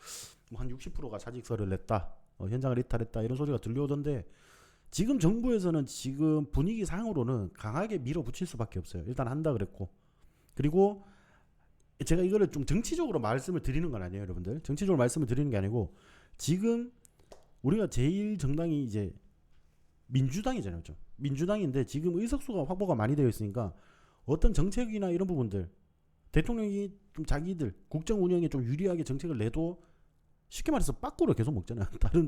한 60%가 사직서를 냈다, 현장을 이탈했다 이런 소리가 들려오던데 지금 정부에서는 지금 분위기 상으로는 강하게 밀어붙일 수밖에 없어요. 일단 한다 그랬고, 그리고 제가 이거를 좀 정치적으로 말씀을 드리는 건 아니에요, 여러분들. 정치적으로 말씀을 드리는 게 아니고 지금 우리가 제일 정당이 이제 민주당이잖아요, 좀. 민주당인데 지금 의석수가 확보가 많이 되어 있으니까 어떤 정책이나 이런 부분들 대통령이 좀 자기들 국정 운영에 좀 유리하게 정책을 내도 쉽게 말해서 빠꾸를 계속 먹잖아요.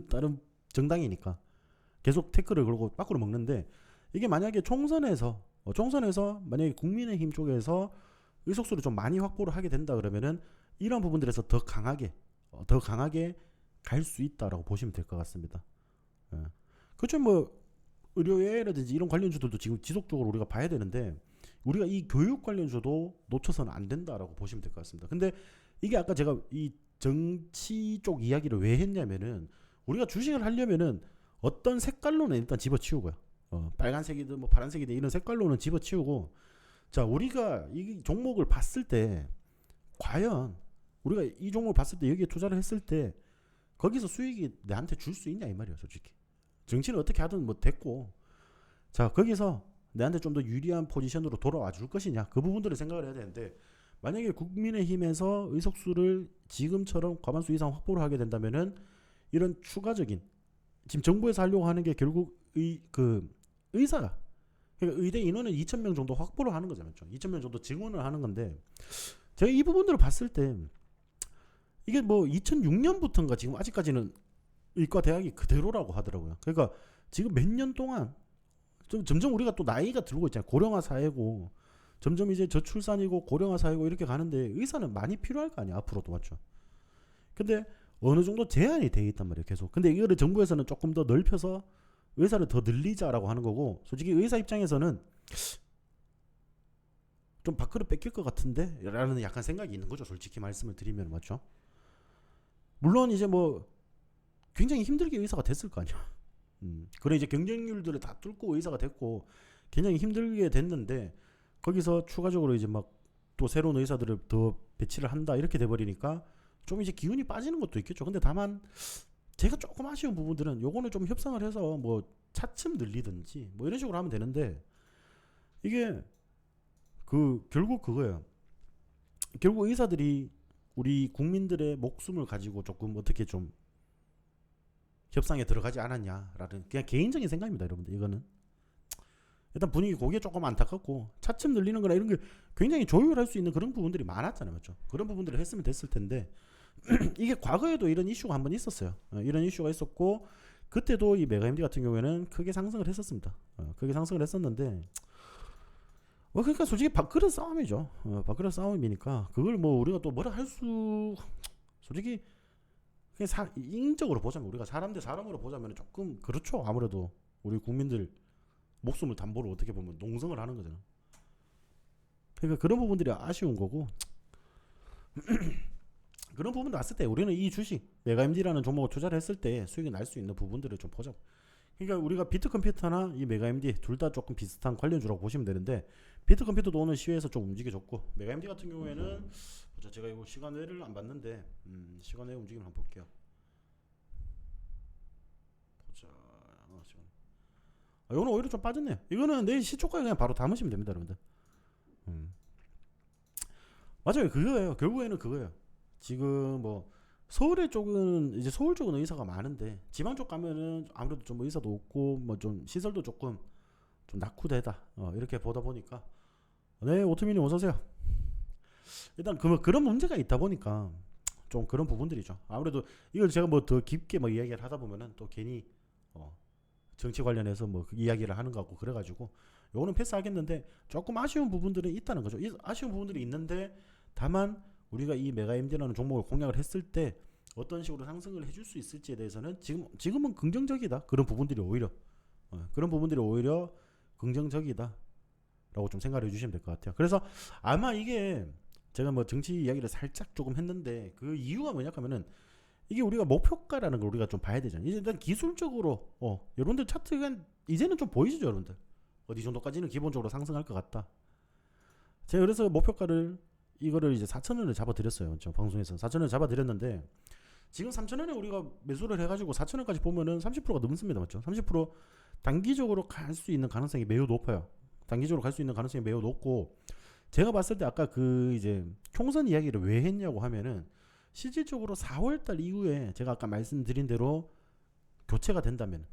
다른 정당이니까 계속 태클을 걸고 빠꾸를 먹는데, 이게 만약에 총선에서 만약에 국민의힘 쪽에서 의석수를 좀 많이 확보를 하게 된다 그러면은 이런 부분들에서 더 강하게 갈 수 있다라고 보시면 될 것 같습니다. 그렇죠. 뭐 의료회라든지 이런 관련주들도 지금 지속적으로 우리가 봐야 되는데 우리가 이 교육 관련주도 놓쳐서는 안 된다라고 보시면 될 것 같습니다. 근데 이게 아까 제가 이 정치 쪽 이야기를 왜 했냐면은 우리가 주식을 하려면은 어떤 색깔로는 일단 집어치우고요. 빨간색이든 뭐 파란색이든 이런 색깔로는 집어치우고, 자, 우리가 이 종목을 봤을 때 과연 우리가 이 종목을 봤을 때 여기에 투자를 했을 때 거기서 수익이 내한테 줄 수 있냐 이 말이에요, 솔직히. 정치는 어떻게 하든 뭐 됐고, 자, 거기서 내한테 좀 더 유리한 포지션으로 돌아와 줄 것이냐, 그 부분들을 생각을 해야 되는데, 만약에 국민의힘에서 의석수를 지금처럼 과반수 이상 확보를 하게 된다면은 이런 추가적인 지금 정부에서 하려고 하는 게 결국 의사가, 그러니까 의대 인원은 2,000명 정도 확보를 하는 거잖아요. 2,000명 정도 증원을 하는 건데, 제가 이 부분들을 봤을 때 이게 뭐 2006년부터인가 지금 아직까지는 의과 대학이 그대로라고 하더라고요. 그러니까 지금 몇 년 동안 점점 우리가 또 나이가 들고 있잖아요. 고령화 사회고 점점 이제 저출산이고 고령화 사회고 이렇게 가는데 의사는 많이 필요할 거 아니야, 앞으로도, 맞죠? 근데 어느 정도 제한이 돼 있단 말이에요, 계속. 근데 이거를 정부에서는 조금 더 넓혀서 의사를 더 늘리자라고 하는 거고, 솔직히 의사 입장에서는 좀 밖으로 뺏길 것 같은데? 라는 약간 생각이 있는 거죠, 솔직히 말씀을 드리면, 맞죠? 물론 이제 뭐 굉장히 힘들게 의사가 됐을 거 아니야. 그래 이제 경쟁률들을 다 뚫고 의사가 됐고 굉장히 힘들게 됐는데 거기서 추가적으로 이제 막 또 새로운 의사들을 더 배치를 한다 이렇게 돼버리니까 좀 이제 기운이 빠지는 것도 있겠죠. 근데 다만 제가 조금 아쉬운 부분들은 요거는 좀 협상을 해서 뭐 차츰 늘리든지 뭐 이런 식으로 하면 되는데, 이게 결국 그거예요. 결국 의사들이 우리 국민들의 목숨을 가지고 조금 어떻게 좀 협상에 들어가지 않았냐라는 그냥 개인적인 생각입니다, 여러분들. 이거는 일단 분위기 고기에 조금 안타깝고, 차츰 늘리는 거나 이런 게 굉장히 조율할 수 있는 그런 부분들이 많았잖아요, 맞죠? 그런 부분들을 했으면 됐을 텐데 이게 과거에도 이런 이슈가 한번 있었어요. 이런 이슈가 있었고, 그때도 이 메가MD 같은 경우에는 크게 상승을 했었습니다. 크게 상승을 했었는데, 그러니까 솔직히 밥그릇 싸움이죠. 밥그릇 싸움이니까 그걸 뭐 우리가 또 뭐라 할 수, 솔직히 그냥 인적으로 보자면, 우리가 사람 대 사람으로 보자면 조금 그렇죠. 아무래도 우리 국민들 목숨을 담보로 어떻게 보면 농성을 하는 거잖아. 그러니까 그런 부분들이 아쉬운 거고, 그런 부분 났을 때 우리는 이 주식 메가MD라는 종목을 투자를 했을 때 수익이 날 수 있는 부분들을 좀 보자. 그러니까 우리가 비트컴퓨터나 이 메가MD 둘 다 조금 비슷한 관련주라고 보시면 되는데, 비트컴퓨터도 오늘 시외에서 좀 움직여줬고, 메가MD 같은 경우에는 제가 이거 시간외를 안 봤는데 시간외 움직임을 한번 볼게요. 보자. 시간. 이거는 오히려 좀 빠졌네요. 이거는 내일 시초가에 그냥 바로 담으시면 됩니다, 여러분들. 맞아요. 그거예요. 결국에는 그거예요. 지금 뭐 서울의 쪽은 이제 서울 쪽은 의사가 많은데, 지방 쪽 가면은 아무래도 좀 의사도 없고 뭐 좀 시설도 조금 좀 낙후되다, 이렇게 보다 보니까. 네, 오트미님 어서 오세요. 일단 그런 문제가 있다 보니까 좀 그런 부분들이죠. 아무래도 이걸 제가 뭐 더 깊게 뭐 이야기를 하다 보면은 또 괜히 정치 관련해서 뭐 이야기를 하는 것 같고, 그래가지고 요거는 패스하겠는데, 조금 아쉬운 부분들은 있다는 거죠. 아쉬운 부분들이 있는데, 다만 우리가 이 메가MD라는 종목을 공략을 했을 때 어떤 식으로 상승을 해줄 수 있을지에 대해서는 지금은 긍정적이다. 그런 부분들이 오히려 긍정적이다라고 좀 생각을 해주시면 될 것 같아요. 그래서 아마 이게 제가 뭐 정치 이야기를 살짝 조금 했는데, 그 이유가 뭐냐 하면은 이게 우리가 목표가라는 걸 우리가 좀 봐야 되잖아요. 일단 기술적으로 여러분들 차트가 이제는 좀 보이시죠, 여러분들? 어디 정도까지는 기본적으로 상승할 것 같다. 제가 그래서 목표가를 이거를 이제 4,000원을 잡아드렸어요. 저 방송에서 4,000원을 잡아드렸는데, 지금 3,000원에 우리가 매수를 해가지고 4,000원까지 보면은 30%가 넘습니다, 맞죠? 30% 단기적으로 갈 수 있는 가능성이 매우 높아요. 단기적으로 갈 수 있는 가능성이 매우 높고, 제가 봤을 때 아까 그 이제 총선 이야기를 왜 했냐고 하면은, 실질적으로 4월달 이후에 제가 아까 말씀드린 대로 교체가 된다면,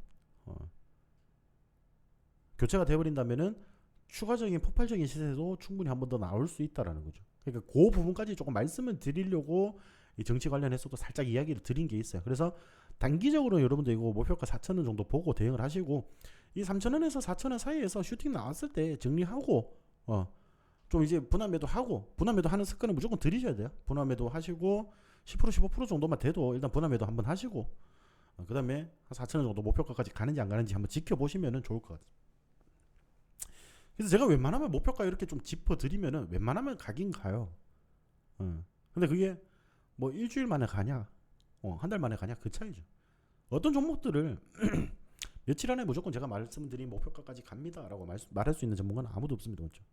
교체가 돼버린다면은 추가적인 폭발적인 시세도 충분히 한 번 더 나올 수 있다라는 거죠. 그러니까 그 부분까지 조금 말씀을 드리려고 이 정치 관련해서도 살짝 이야기를 드린 게 있어요. 그래서 단기적으로 여러분들 이거 목표가 4,000원 정도 보고 대응을 하시고, 이 3,000원에서 4,000원 사이에서 슈팅 나왔을 때 정리하고, 좀 이제 분할매도 하는 습관을 무조건 들이셔야 돼요. 분할매도 하시고 10% 15% 정도만 돼도 일단 분할매도 한번 하시고, 그 다음에 한 4,000원 정도 목표가까지 가는지 안 가는지 한번 지켜보시면 좋을 것 같아요. 그래서 제가 웬만하면 목표가 이렇게 좀 짚어드리면은 웬만하면 가긴 가요. 근데 그게 뭐 일주일 만에 가냐, 한 달 만에 가냐, 그 차이죠. 어떤 종목들을 며칠 안에 무조건 제가 말씀드린 목표가까지 갑니다라고 말할 수 있는 전문가는 아무도 없습니다, 그렇죠?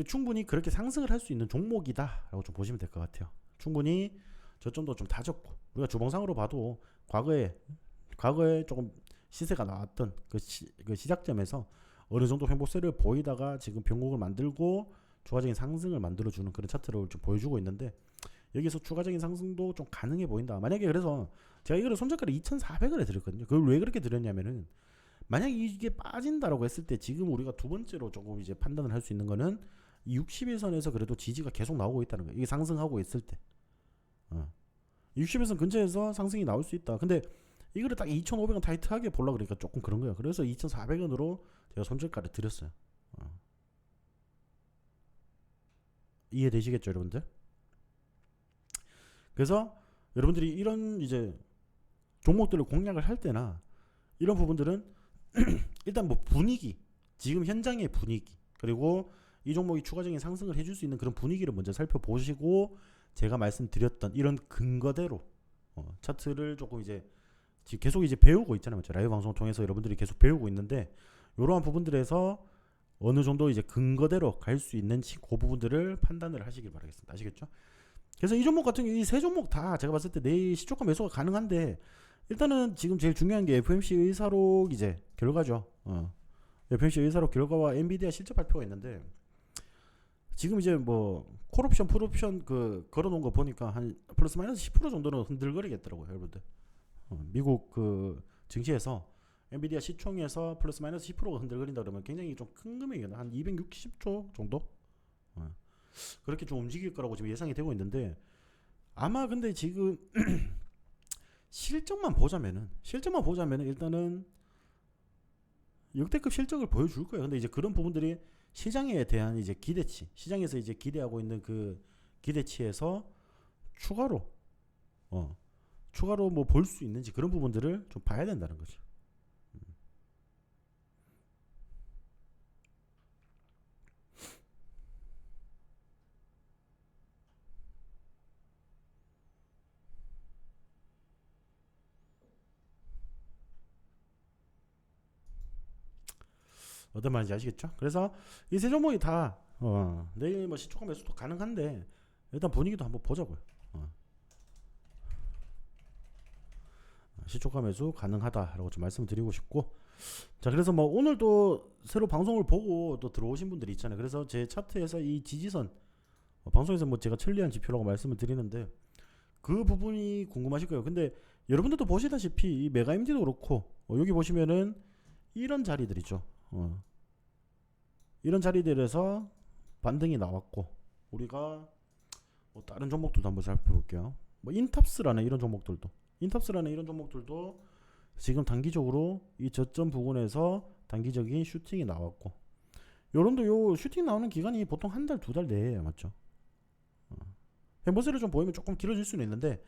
충분히 그렇게 상승을 할 수 있는 종목이다라고 좀 보시면 될 것 같아요. 충분히 저점도 좀 다졌고, 우리가 주봉상으로 봐도 과거에 조금 시세가 나왔던 그 시작점에서 어느 정도 횡보세를 보이다가 지금 변곡을 만들고 추가적인 상승을 만들어주는 그런 차트를 좀 보여주고 있는데, 여기서 추가적인 상승도 좀 가능해 보인다. 만약에 그래서 제가 이거를 손절가를 2,400원에 드렸거든요. 그걸 왜 그렇게 드렸냐면은, 만약에 이게 빠진다라고 했을 때 지금 우리가 두 번째로 조금 이제 판단을 할 수 있는 거는, 이 60일선에서 그래도 지지가 계속 나오고 있다는 거예요. 이게 상승하고 있을 때 60일선 근처에서 상승이 나올 수 있다. 근데 이거를 딱 2,500원 타이트하게 보려고 그러니까 조금 그런 거예요. 그래서 2,400원으로 제가 손절가를 드렸어요. 이해되시겠죠, 여러분들? 그래서 여러분들이 이런 이제 종목들을 공략을 할 때나 이런 부분들은 일단 뭐 분위기, 지금 현장의 분위기, 그리고 이 종목이 추가적인 상승을 해줄 수 있는 그런 분위기를 먼저 살펴보시고, 제가 말씀드렸던 이런 근거대로 차트를 조금 이제 계속 이제 배우고 있잖아요. 라이브 방송을 통해서 여러분들이 계속 배우고 있는데, 이러한 부분들에서 어느 정도 이제 근거대로 갈 수 있는지 그 부분들을 판단을 하시길 바라겠습니다. 아시겠죠? 그래서 이 종목 같은 경우 이 세 종목 다 제가 봤을 때 내일 시초가 매수가 가능한데 일단은 지금 제일 중요한 게 FMC 의사록 이제 결과죠. FMC 의사록 결과와 엔비디아 실적 발표가 있는데 지금 이제 뭐 콜옵션, 풀옵션 그 걸어놓은 거 보니까 한 플러스 마이너스 10% 정도는 흔들거리겠더라고요, 여러분들. 미국 그 증시에서 엔비디아 시총에서 플러스 마이너스 10%가 흔들거린다 그러면 굉장히 좀 큰 금액이에요. 한 260조 정도? 그렇게 좀 움직일 거라고 지금 예상이 되고 있는데 아마 근데 지금 실적만 보자면은 일단은 역대급 실적을 보여줄 거예요. 근데 이제 그런 부분들이 시장에 대한 이제 기대치, 시장에서 이제 기대하고 있는 그 기대치에서 추가로 추가로 뭐 볼 수 있는지 그런 부분들을 좀 봐야 된다는 거죠. 어떤 말인지 아시겠죠? 그래서 이 세 종목이 다 내일 뭐 시초가 매수도 가능한데 일단 분위기도 한번 보자고요. 시초가 매수 가능하다라고 좀 말씀을 드리고 싶고 자 그래서 뭐 오늘 또 새로 방송을 보고 또 들어오신 분들이 있잖아요. 그래서 제 차트에서 이 지지선 방송에서 뭐 제가 천리안 지표라고 말씀을 드리는데 그 부분이 궁금하실 거예요. 근데 여러분들도 보시다시피 이 메가 MD도 그렇고 여기 보시면은 이런 자리들이죠. 이런 자리들에서 반등이 나왔고 우리가 뭐 다른 종목들도 한번 살펴볼게요. 뭐 인탑스라는 이런 종목들도 지금 단기적으로 이 저점 부근에서 단기적인 슈팅이 나왔고 여러분도 요 슈팅 나오는 기간이 보통 한 달, 두 달 내에 맞죠? 횡보세를 좀 보이면 조금 길어질 수는 있는데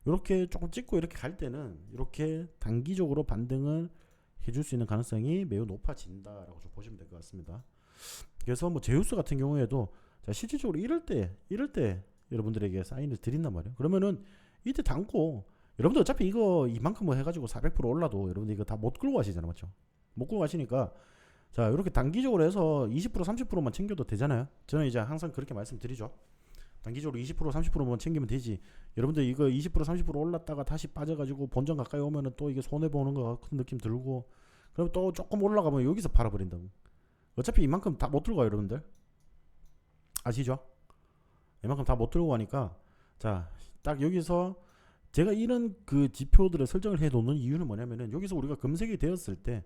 이렇게 조금 찍고 이렇게 갈 때는 이렇게 단기적으로 반등을 해줄 수 있는 가능성이 매우 높아진다라고 좀 보시면 될 것 같습니다. 그래서 뭐 제우스 같은 경우에도 자 실질적으로 이럴 때 여러분들에게 사인을 드린단 말이에요. 그러면은 이때 담고 여러분들 어차피 이거 이만큼 뭐 해가지고 400% 올라도 여러분들 이거 다 못 끌고 가시잖아요, 맞죠? 못 끌고 가시니까 자 이렇게 단기적으로 해서 20% 30%만 챙겨도 되잖아요. 저는 이제 항상 그렇게 말씀드리죠. 단기적으로 20% 30%만 챙기면 되지. 여러분들 이거 20% 30% 올랐다가 다시 빠져가지고 본전 가까이 오면은 또 이게 손해 보는 것 같은 느낌 들고 그럼 또 조금 올라가면 여기서 팔아버린다고. 어차피 이만큼 다 못 들고 가요, 여러분들. 아시죠? 이만큼 다 못 들고 가니까 자 딱 여기서 제가 이런 그 지표들을 설정을 해 놓는 이유는 뭐냐면은 여기서 우리가 검색이 되었을 때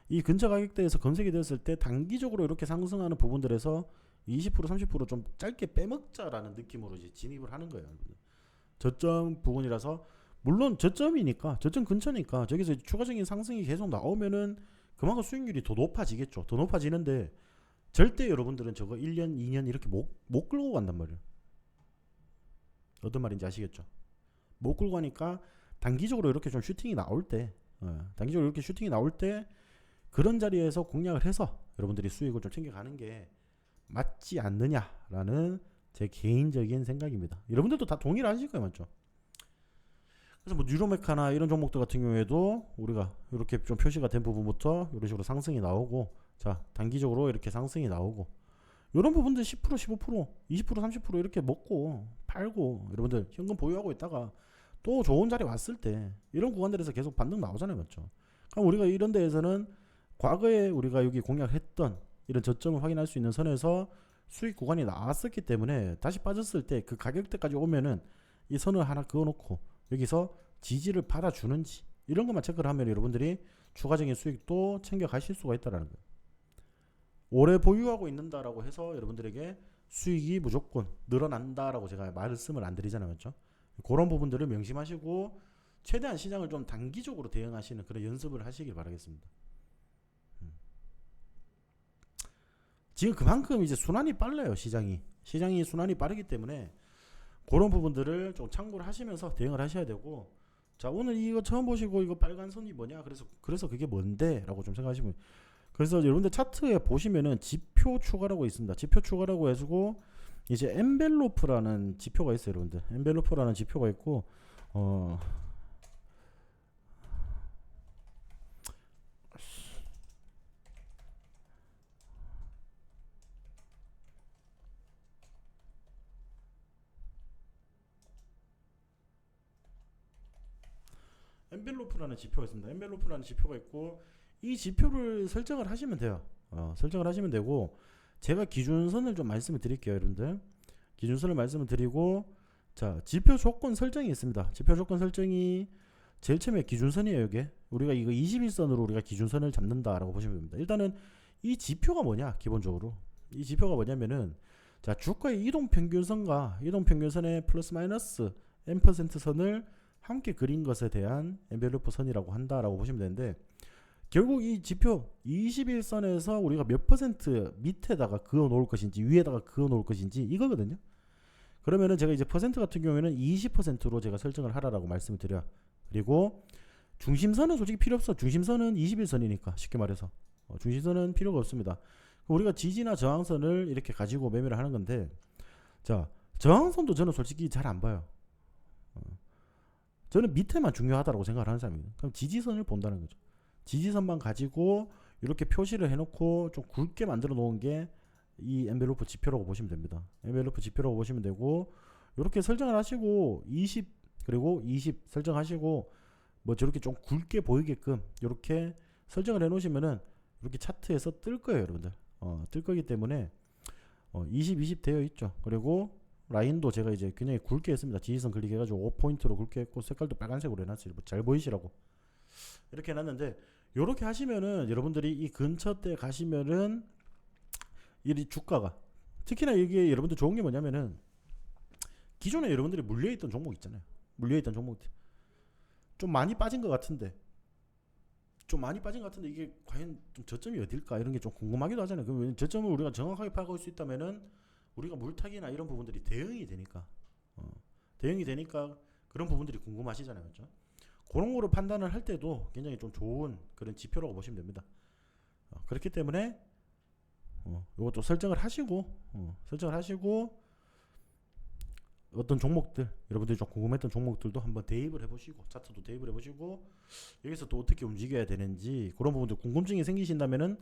이 근처 가격대에서 검색이 되었을 때 단기적으로 이렇게 상승하는 부분들에서 20% 30%좀 짧게 빼먹자라는 느낌으로 이제 진입을 하는 거예요. 저점 부분이라서 물론 저점이니까 저점 근처니까 저기서 추가적인 상승이 계속 나오면은 그만큼 수익률이 더 높아지겠죠. 더 높아지는데 절대 여러분들은 저거 1년 2년 이렇게 못 끌고 간단 말이에요. 어떤 말인지 아시겠죠? 못 끌고 가니까 단기적으로 이렇게 좀 슈팅이 나올 때 단기적으로 이렇게 슈팅이 나올 때 그런 자리에서 공략을 해서 여러분들이 수익을 좀 챙겨가는 게 맞지 않느냐라는 제 개인적인 생각입니다. 여러분들도 다 동의를 하실 거예요, 맞죠? 그래서 뭐 뉴로메카나 이런 종목들 같은 경우에도 우리가 이렇게 좀 표시가 된 부분부터 이런 식으로 상승이 나오고 자 단기적으로 이렇게 상승이 나오고 이런 부분들 10% 15% 20% 30% 이렇게 먹고 팔고 여러분들 현금 보유하고 있다가 또 좋은 자리 왔을 때 이런 구간들에서 계속 반등 나오잖아요, 맞죠? 그럼 우리가 이런 데에서는 과거에 우리가 여기 공략했던 이런 저점을 확인할 수 있는 선에서 수익 구간이 나왔었기 때문에 다시 빠졌을 때 그 가격대까지 오면은 이 선을 하나 그어놓고 여기서 지지를 받아주는지 이런 것만 체크를 하면 여러분들이 추가적인 수익도 챙겨 가실 수가 있다는 거예요. 오래 보유하고 있는다라고 해서 여러분들에게 수익이 무조건 늘어난다라고 제가 말씀을 안 드리잖아요, 맞죠? 그런 부분들을 명심하시고 최대한 시장을 좀 단기적으로 대응하시는 그런 연습을 하시길 바라겠습니다. 지금 그만큼 이제 순환이 빨라요, 시장이 순환이 빠르기 때문에 그런 부분들을 좀 참고를 하시면서 대응을 하셔야 되고 자 오늘 이거 처음 보시고 이거 빨간 선이 뭐냐 그래서 그게 뭔데 라고 좀 생각하시면 그래서 여러분들 차트에 보시면은 지표 추가라고 있습니다. 지표 추가라고 해주고 이제 엔벨로프라는 지표가 있어요, 여러분들. 엔벨로프라는 지표가 있고 엔벨로프라는 지표가 있습니다. 엔벨로프라는 지표가 있고 이 지표를 설정을 하시면 돼요. 설정을 하시면 되고 제가 기준선을 좀 말씀을 드릴게요, 여러분들. 기준선을 말씀을 드리고 자, 지표 조건 설정이 있습니다. 지표 조건 설정이 제일 처음에 기준선이에요, 이게. 우리가 이거 21선으로 우리가 기준선을 잡는다라고 보시면 됩니다. 일단은 이 지표가 뭐냐, 기본적으로. 이 지표가 뭐냐면은 자, 주가의 이동평균선과 이동평균선의 플러스 마이너스 n% 선을 함께 그린 것에 대한 엔벨로프 선이라고 한다라고 보시면 되는데 결국 이 지표 21선에서 우리가 몇 퍼센트 밑에다가 그어 놓을 것인지 위에다가 그어 놓을 것인지 이거거든요. 그러면은 제가 이제 퍼센트 같은 경우에는 20%로 제가 설정을 하라라고 말씀을 드려요. 그리고 중심선은 솔직히 필요 없어. 중심선은 21선이니까 쉽게 말해서 중심선은 필요가 없습니다. 우리가 지지나 저항선을 이렇게 가지고 매매를 하는 건데 자, 저항선도 저는 솔직히 잘 안 봐요. 저는 밑에만 중요하다고 생각을 하는 사람이에요. 그럼 지지선을 본다는 거죠. 지지선만 가지고 이렇게 표시를 해놓고 좀 굵게 만들어 놓은 게 이 엔벨로프 지표라고 보시면 됩니다. 엔벨로프 지표라고 보시면 되고 이렇게 설정을 하시고 20 그리고 20 설정하시고 뭐 저렇게 좀 굵게 보이게끔 이렇게 설정을 해놓으시면은 이렇게 차트에서 뜰 거예요, 여러분들. 뜰 거기 때문에 20, 20 되어 있죠. 그리고 라인도 제가 이제 굉장히 굵게 했습니다. 지지선 클릭해가지고 5포인트로 굵게 했고 색깔도 빨간색으로 해놨어요. 잘 보이시라고 이렇게 해놨는데 요렇게 하시면은 여러분들이 이 근처 때 가시면은 이 주가가 특히나 이게 여러분들 좋은 게 뭐냐면은 기존에 여러분들이 물려있던 종목 있잖아요. 물려있던 종목들 좀 많이 빠진 것 같은데 이게 과연 좀 저점이 어딜까 이런 게 좀 궁금하기도 하잖아요. 그럼 저점을 우리가 정확하게 파악할 수 있다면은 우리가 물타기나 이런 부분들이 대응이 되니까 그런 부분들이 궁금하시잖아요, 그렇죠? 그런 거로 판단을 할 때도 굉장히 좀 좋은 그런 지표라고 보시면 됩니다. 그렇기 때문에 이것도 설정을 하시고 어떤 종목들 여러분들이 좀 궁금했던 종목들도 한번 대입을 해보시고 차트도 대입을 해보시고 여기서 또 어떻게 움직여야 되는지 그런 부분들 궁금증이 생기신다면은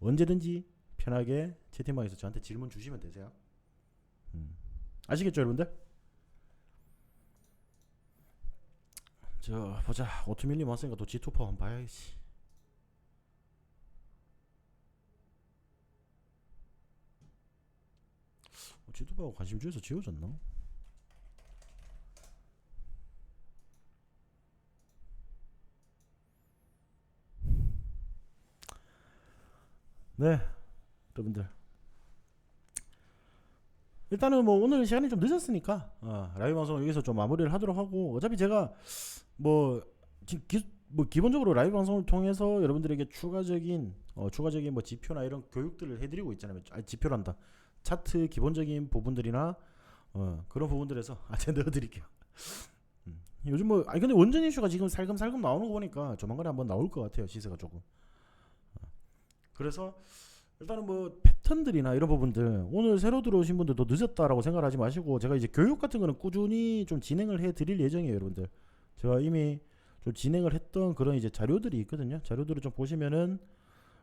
언제든지 편하게 채팅방에서 저한테 질문 주시면 되세요. 아시겠죠, 여러분들? 저 보자. 오트밀님 왔으니까 또 G2파워 한번 봐야지. G2파워 관심 주에서 지워졌나? 네, 여러분들. 일단은 뭐 오늘 시간이 좀 늦었으니까 라이브 방송을 여기서 좀 마무리를 하도록 하고 어차피 제가 뭐 기본적으로 라이브 방송을 통해서 여러분들에게 추가적인 뭐 지표나 이런 교육들을 해드리고 있잖아요. 지표란다. 차트 기본적인 부분들이나 그런 부분들에서 제가 넣어드릴게요. 요즘 뭐 근데 원전 이슈가 지금 살금살금 나오는 거 보니까 조만간에 한번 나올 것 같아요. 시세가 조금. 그래서 일단은 뭐 패턴들이나 이런 부분들 오늘 새로 들어오신 분들도 늦었다라고 생각하지 마시고 제가 이제 교육 같은 거는 꾸준히 좀 진행을 해드릴 예정이에요, 여러분들. 제가 이미 좀 진행을 했던 그런 이제 자료들이 있거든요. 자료들을 좀 보시면은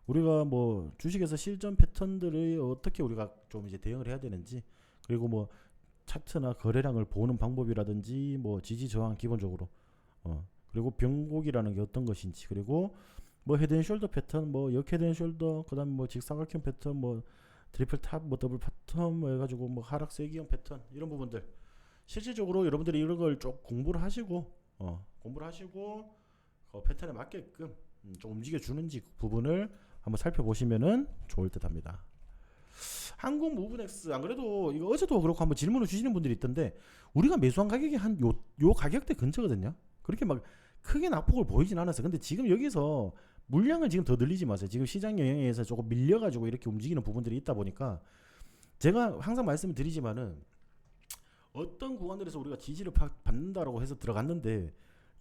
우리가 뭐 주식에서 실전 패턴들을 어떻게 우리가 좀 이제 대응을 해야 되는지 그리고 뭐 차트나 거래량을 보는 방법이라든지 뭐 지지 저항 기본적으로 그리고 변곡이라는 게 어떤 것인지 그리고 뭐 헤드앤숄더 패턴, 뭐 역 헤드앤숄더, 그다음 뭐 직사각형 패턴, 뭐 트리플 탑, 뭐 더블 파텀, 뭐 해가지고 뭐 하락 세기형 패턴 이런 부분들 실질적으로 여러분들이 이런 걸 좀 공부를 하시고 패턴에 맞게끔 좀 움직여 주는지 그 부분을 한번 살펴보시면은 좋을 듯합니다. 한국 무브넥스 안 그래도 이거 어제도 그렇고 한번 질문을 주시는 분들이 있던데 우리가 매수한 가격이 한 요 가격대 근처거든요. 그렇게 막 크게 낙폭을 보이진 않았어요. 근데 지금 여기서 물량을 지금 더 늘리지 마세요. 지금 시장 영향에 의해서 조금 밀려가지고 이렇게 움직이는 부분들이 있다 보니까 제가 항상 말씀을 드리지만은 어떤 구간들에서 우리가 지지를 받는다라고 해서 들어갔는데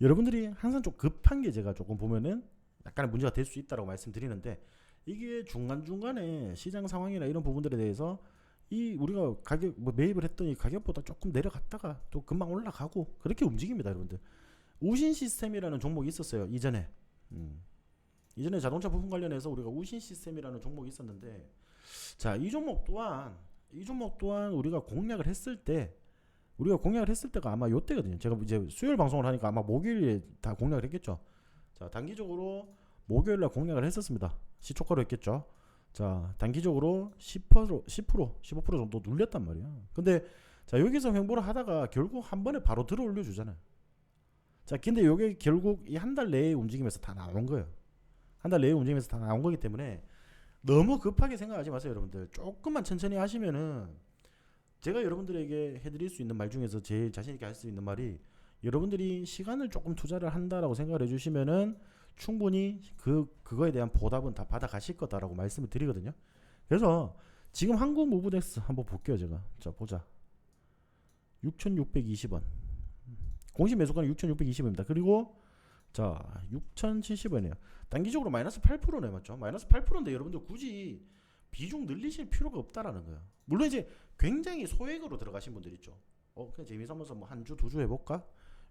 여러분들이 항상 좀 급한 게 제가 조금 보면은 약간의 문제가 될 수 있다라고 말씀드리는데 이게 중간중간에 시장 상황이나 이런 부분들에 대해서 이 우리가 가격 뭐 매입을 했더니 가격보다 조금 내려갔다가 또 금방 올라가고 그렇게 움직입니다, 여러분들. 우신 시스템이라는 종목이 있었어요, 이전에. 이전에 자동차 부품 관련해서 우리가 우신 시스템이라는 종목이 있었는데 자, 이 종목 또한 우리가 공략을 했을 때 우리가 공략을 했을 때가 아마 요때거든요. 제가 이제 수요일 방송을 하니까 아마 목요일에 다 공략을 했겠죠. 자, 단기적으로 목요일날 공략을 했었습니다. 시초가로 했겠죠. 자, 단기적으로 10%, 15% 정도 눌렸단 말이야. 근데 자, 여기서 횡보를 하다가 결국 한 번에 바로 들어 올려 주잖아요. 자, 근데 요게 결국 이 한 달 내에 움직임에서 다 나온 거예요. 한 달 내에 움직임에서 다 나온 거기 때문에 너무 급하게 생각하지 마세요, 여러분들. 조금만 천천히 하시면은 제가 여러분들에게 해드릴 수 있는 말 중에서 제일 자신 있게 할 수 있는 말이, 여러분들이 시간을 조금 투자를 한다라고 생각을 해주시면은 충분히 그거에 대한 보답은 다 받아가실 거다라고 말씀을 드리거든요. 그래서 지금 한국 무브덱스 한번 볼게요, 제가. 자, 보자. 6,620원. 공시 매수가는 6,620원입니다. 그리고 자, 6,070원이에요. 단기적으로 마이너스 8%네, 맞죠? 마이너스 8%인데 여러분들 굳이 비중 늘리실 필요가 없다라는 거예요. 물론 이제 굉장히 소액으로 들어가신 분들 있죠. 그냥 재미삼아서 뭐 한 주, 두 주 해볼까?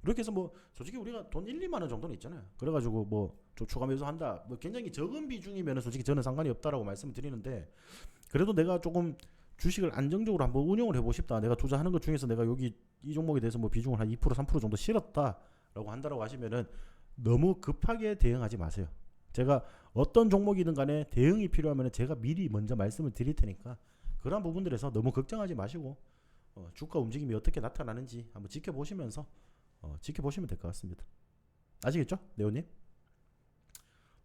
이렇게 해서 뭐 솔직히 우리가 돈 1, 2만 원 정도는 있잖아요. 그래가지고 뭐 좀 추가 매수한다. 뭐 굉장히 적은 비중이면 솔직히 저는 상관이 없다라고 말씀을 드리는데, 그래도 내가 조금 주식을 안정적으로 한번 운영을 해보고 싶다. 내가 투자하는 것 중에서 내가 여기 이 종목에 대해서 뭐 비중을 한 2%, 3% 정도 실었다라고 한다라고 하시면은 너무 급하게 대응하지 마세요. 제가 어떤 종목이든 간에 대응이 필요하면 제가 미리 먼저 말씀을 드릴 테니까 그런 부분들에서 너무 걱정하지 마시고 주가 움직임이 어떻게 나타나는지 한번 지켜보시면서 지켜보시면 될 것 같습니다. 아시겠죠? 네오님?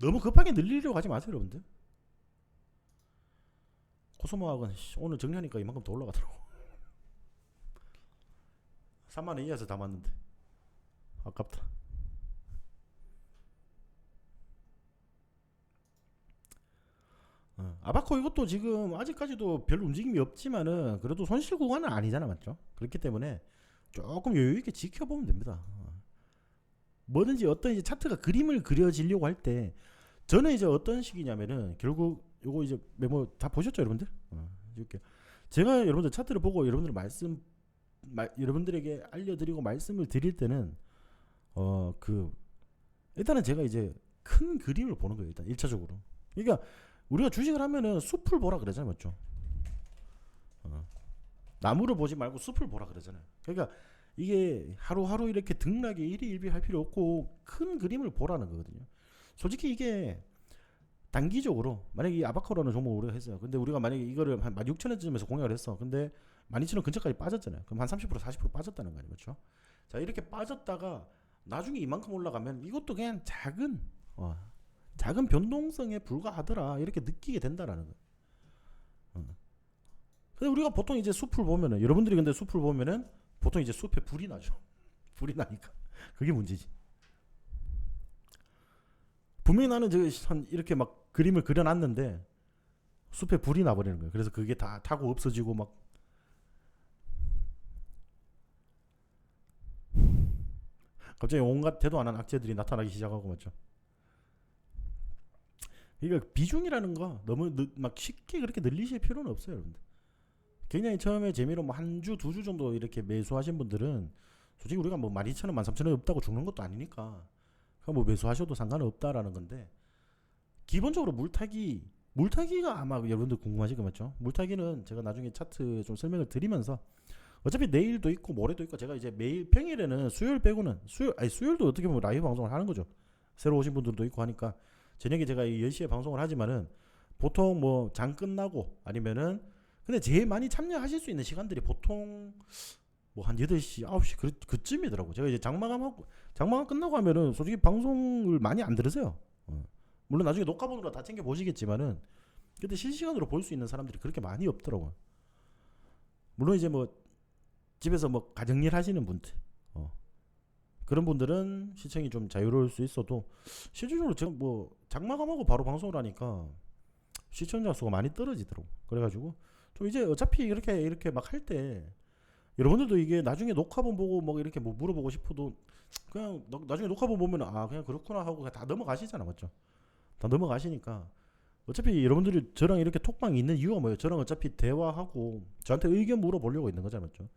너무 급하게 늘리려고 하지 마세요, 여러분들. 코스모학은 오늘 정리하니까 이만큼 더 올라가더라고. 3만원 이하에서 담았는데 아깝다. 아바코 이것도 지금 아직까지도 별 움직임이 없지만은 그래도 손실 구간은 아니잖아, 맞죠? 그렇기 때문에 조금 여유있게 지켜보면 됩니다. 뭐든지 어떤 이제 차트가 그림을 그려지려고 할 때 저는 이제 어떤 식이냐면은 결국 요거 이제 메모 다 보셨죠, 여러분들? 이렇게 제가 여러분들 차트를 보고 여러분들 여러분들에게 알려드리고 말씀을 드릴 때는 일단은 제가 이제 큰 그림을 보는 거예요. 일단 1차적으로. 그러니까 우리가 주식을 하면은 숲을 보라 그러잖아요, 맞죠? 나무를 보지 말고 숲을 보라 그러잖아요. 그러니까 이게 하루하루 이렇게 등락에 일희일비할 필요 없고 큰 그림을 보라는 거거든요. 솔직히 이게 단기적으로 만약에 이 아바카로라는 종목을 우리가 했어요. 근데 우리가 만약에 이거를 한 16,000원쯤에서 공략을 했어. 근데 12,000원 근처까지 빠졌잖아요. 그럼 한 30% 40% 빠졌다는 거 아니에요, 그렇죠? 자, 이렇게 빠졌다가 나중에 이만큼 올라가면 이것도 그냥 작은 변동성에 불과하더라 이렇게 느끼게 된다라는 거예요. 근데 우리가 보통 이제 숲을 보면은, 여러분들이 근데 숲을 보면은 보통 이제 숲에 불이 나죠. 불이 나니까 그게 문제지. 분명히 나는 이렇게 막 그림을 그려놨는데 숲에 불이 나버리는 거예요. 그래서 그게 다 타고 없어지고 막 갑자기 온갖 대도 안 한 악재들이 나타나기 시작하고, 맞죠? 그러니까 비중이라는 거 너무 막 쉽게 그렇게 늘리실 필요는 없어요, 여러분들. 굉장히 처음에 재미로 뭐 한 주, 두 주 정도 이렇게 매수하신 분들은 솔직히 우리가 뭐 12,000원, 13,000원 없다고 죽는 것도 아니니까 뭐 매수하셔도 상관은 없다라는 건데, 기본적으로 물타기가 아마 여러분들 궁금하실 거 맞죠? 물타기는 제가 나중에 차트 좀 설명을 드리면서 어차피 내일도 있고 모레도 있고 제가 이제 매일 평일에는 수요일 빼고는 수요일도 어떻게 보면 라이브 방송을 하는 거죠. 새로 오신 분들도 있고 하니까 저녁에 제가 10시에 방송을 하지만은 보통 뭐 장 끝나고 아니면은, 근데 제일 많이 참여하실 수 있는 시간들이 보통 뭐 한 8시, 9시 그쯤이더라고. 제가 이제 장마감 끝나고 하면은 솔직히 방송을 많이 안 들으세요. 물론 나중에 녹화본으로 다 챙겨 보시겠지만은 근데 실시간으로 볼 수 있는 사람들이 그렇게 많이 없더라고요. 물론 이제 뭐 집에서 뭐 가정일 하시는 분들 그런 분들은 시청이 좀 자유로울 수 있어도 실질적으로 제가 뭐 장마감하고 바로 방송을 하니까 시청자 수가 많이 떨어지더라고. 그래가지고 좀 이제 어차피 이렇게 막 할 때 여러분들도 이게 나중에 녹화본 보고 뭐 이렇게 뭐 물어보고 싶어도 그냥 나중에 녹화본 보면 그냥 그렇구나 하고 그냥 다 넘어가시잖아, 맞죠? 다 넘어가시니까 어차피 여러분들이 저랑 이렇게 톡방이 있는 이유가 뭐예요? 저랑 어차피 대화하고 저한테 의견 물어보려고 있는 거잖아요, 맞죠?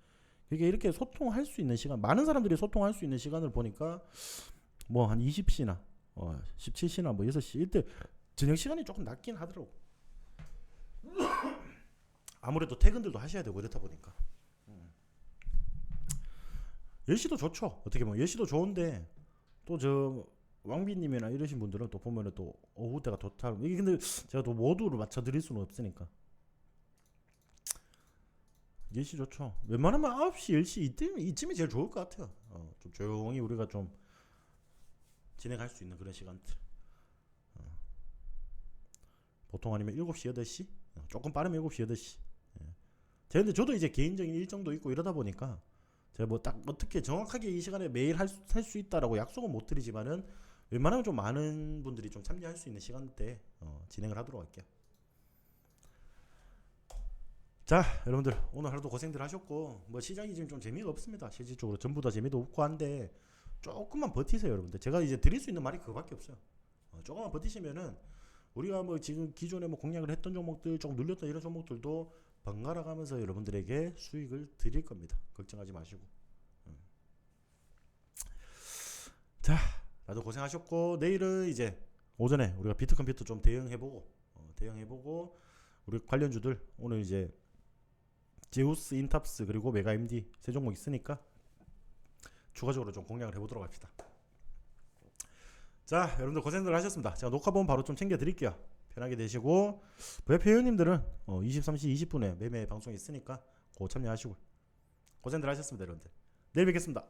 이게 이렇게 소통할 수 있는 시간, 많은 사람들이 소통할 수 있는 시간을 보니까 뭐 한 20시나 17시나 뭐 6시 이때 저녁 시간이 조금 낮긴 하더라고. 아무래도 퇴근들도 하셔야 되고 이렇다 보니까 10시도 좋죠. 어떻게 보면 10시도 좋은데 또 저 왕비님이나 이러신 분들은 또 보면은 또 오후 때가 좋다. 이게 근데 제가 또 모두를 맞춰드릴 수는 없으니까 10시 좋죠. 웬만하면 9시, 10시 이쯤이 제일 좋을 것 같아요. 좀 조용히 우리가 좀 진행할 수 있는 그런 시간들. 보통 아니면 7시, 8시? 조금 빠르면 7시, 8시. 제가 근데 저도 이제 개인적인 일정도 있고 이러다 보니까 제가 뭐 딱 어떻게 정확하게 이 시간에 매일 할 수 있다라고 약속은 못 드리지만은 웬만하면 좀 많은 분들이 좀 참여할 수 있는 시간대에 진행을 하도록 할게요. 자, 여러분들 오늘 하루도 고생들 하셨고 뭐 시장이 지금 좀 재미가 없습니다. 실질적으로 전부 다 재미도 없고 한데 조금만 버티세요, 여러분들. 제가 이제 드릴 수 있는 말이 그거밖에 없어요. 조금만 버티시면은 우리가 뭐 지금 기존에 뭐 공략을 했던 종목들 조금 눌렸던 이런 종목들도 번갈아 가면서 여러분들에게 수익을 드릴 겁니다. 걱정하지 마시고. 자, 나도 고생하셨고 내일은 이제 오전에 우리가 비트컴퓨터 좀 대응해보고 우리 관련주들 오늘 이제 제우스, 인탑스 그리고 메가MD 세 종목 있으니까 추가적으로 좀 공략을 해보도록 합시다. 자, 여러분들 고생들 하셨습니다. 제가 녹화본 바로 좀 챙겨드릴게요. 편하게 되시고 VIP 회원님들은 23시 20분에 매매 방송이 있으니까 고 참여하시고 고생들 하셨습니다, 여러분들. 내일 뵙겠습니다.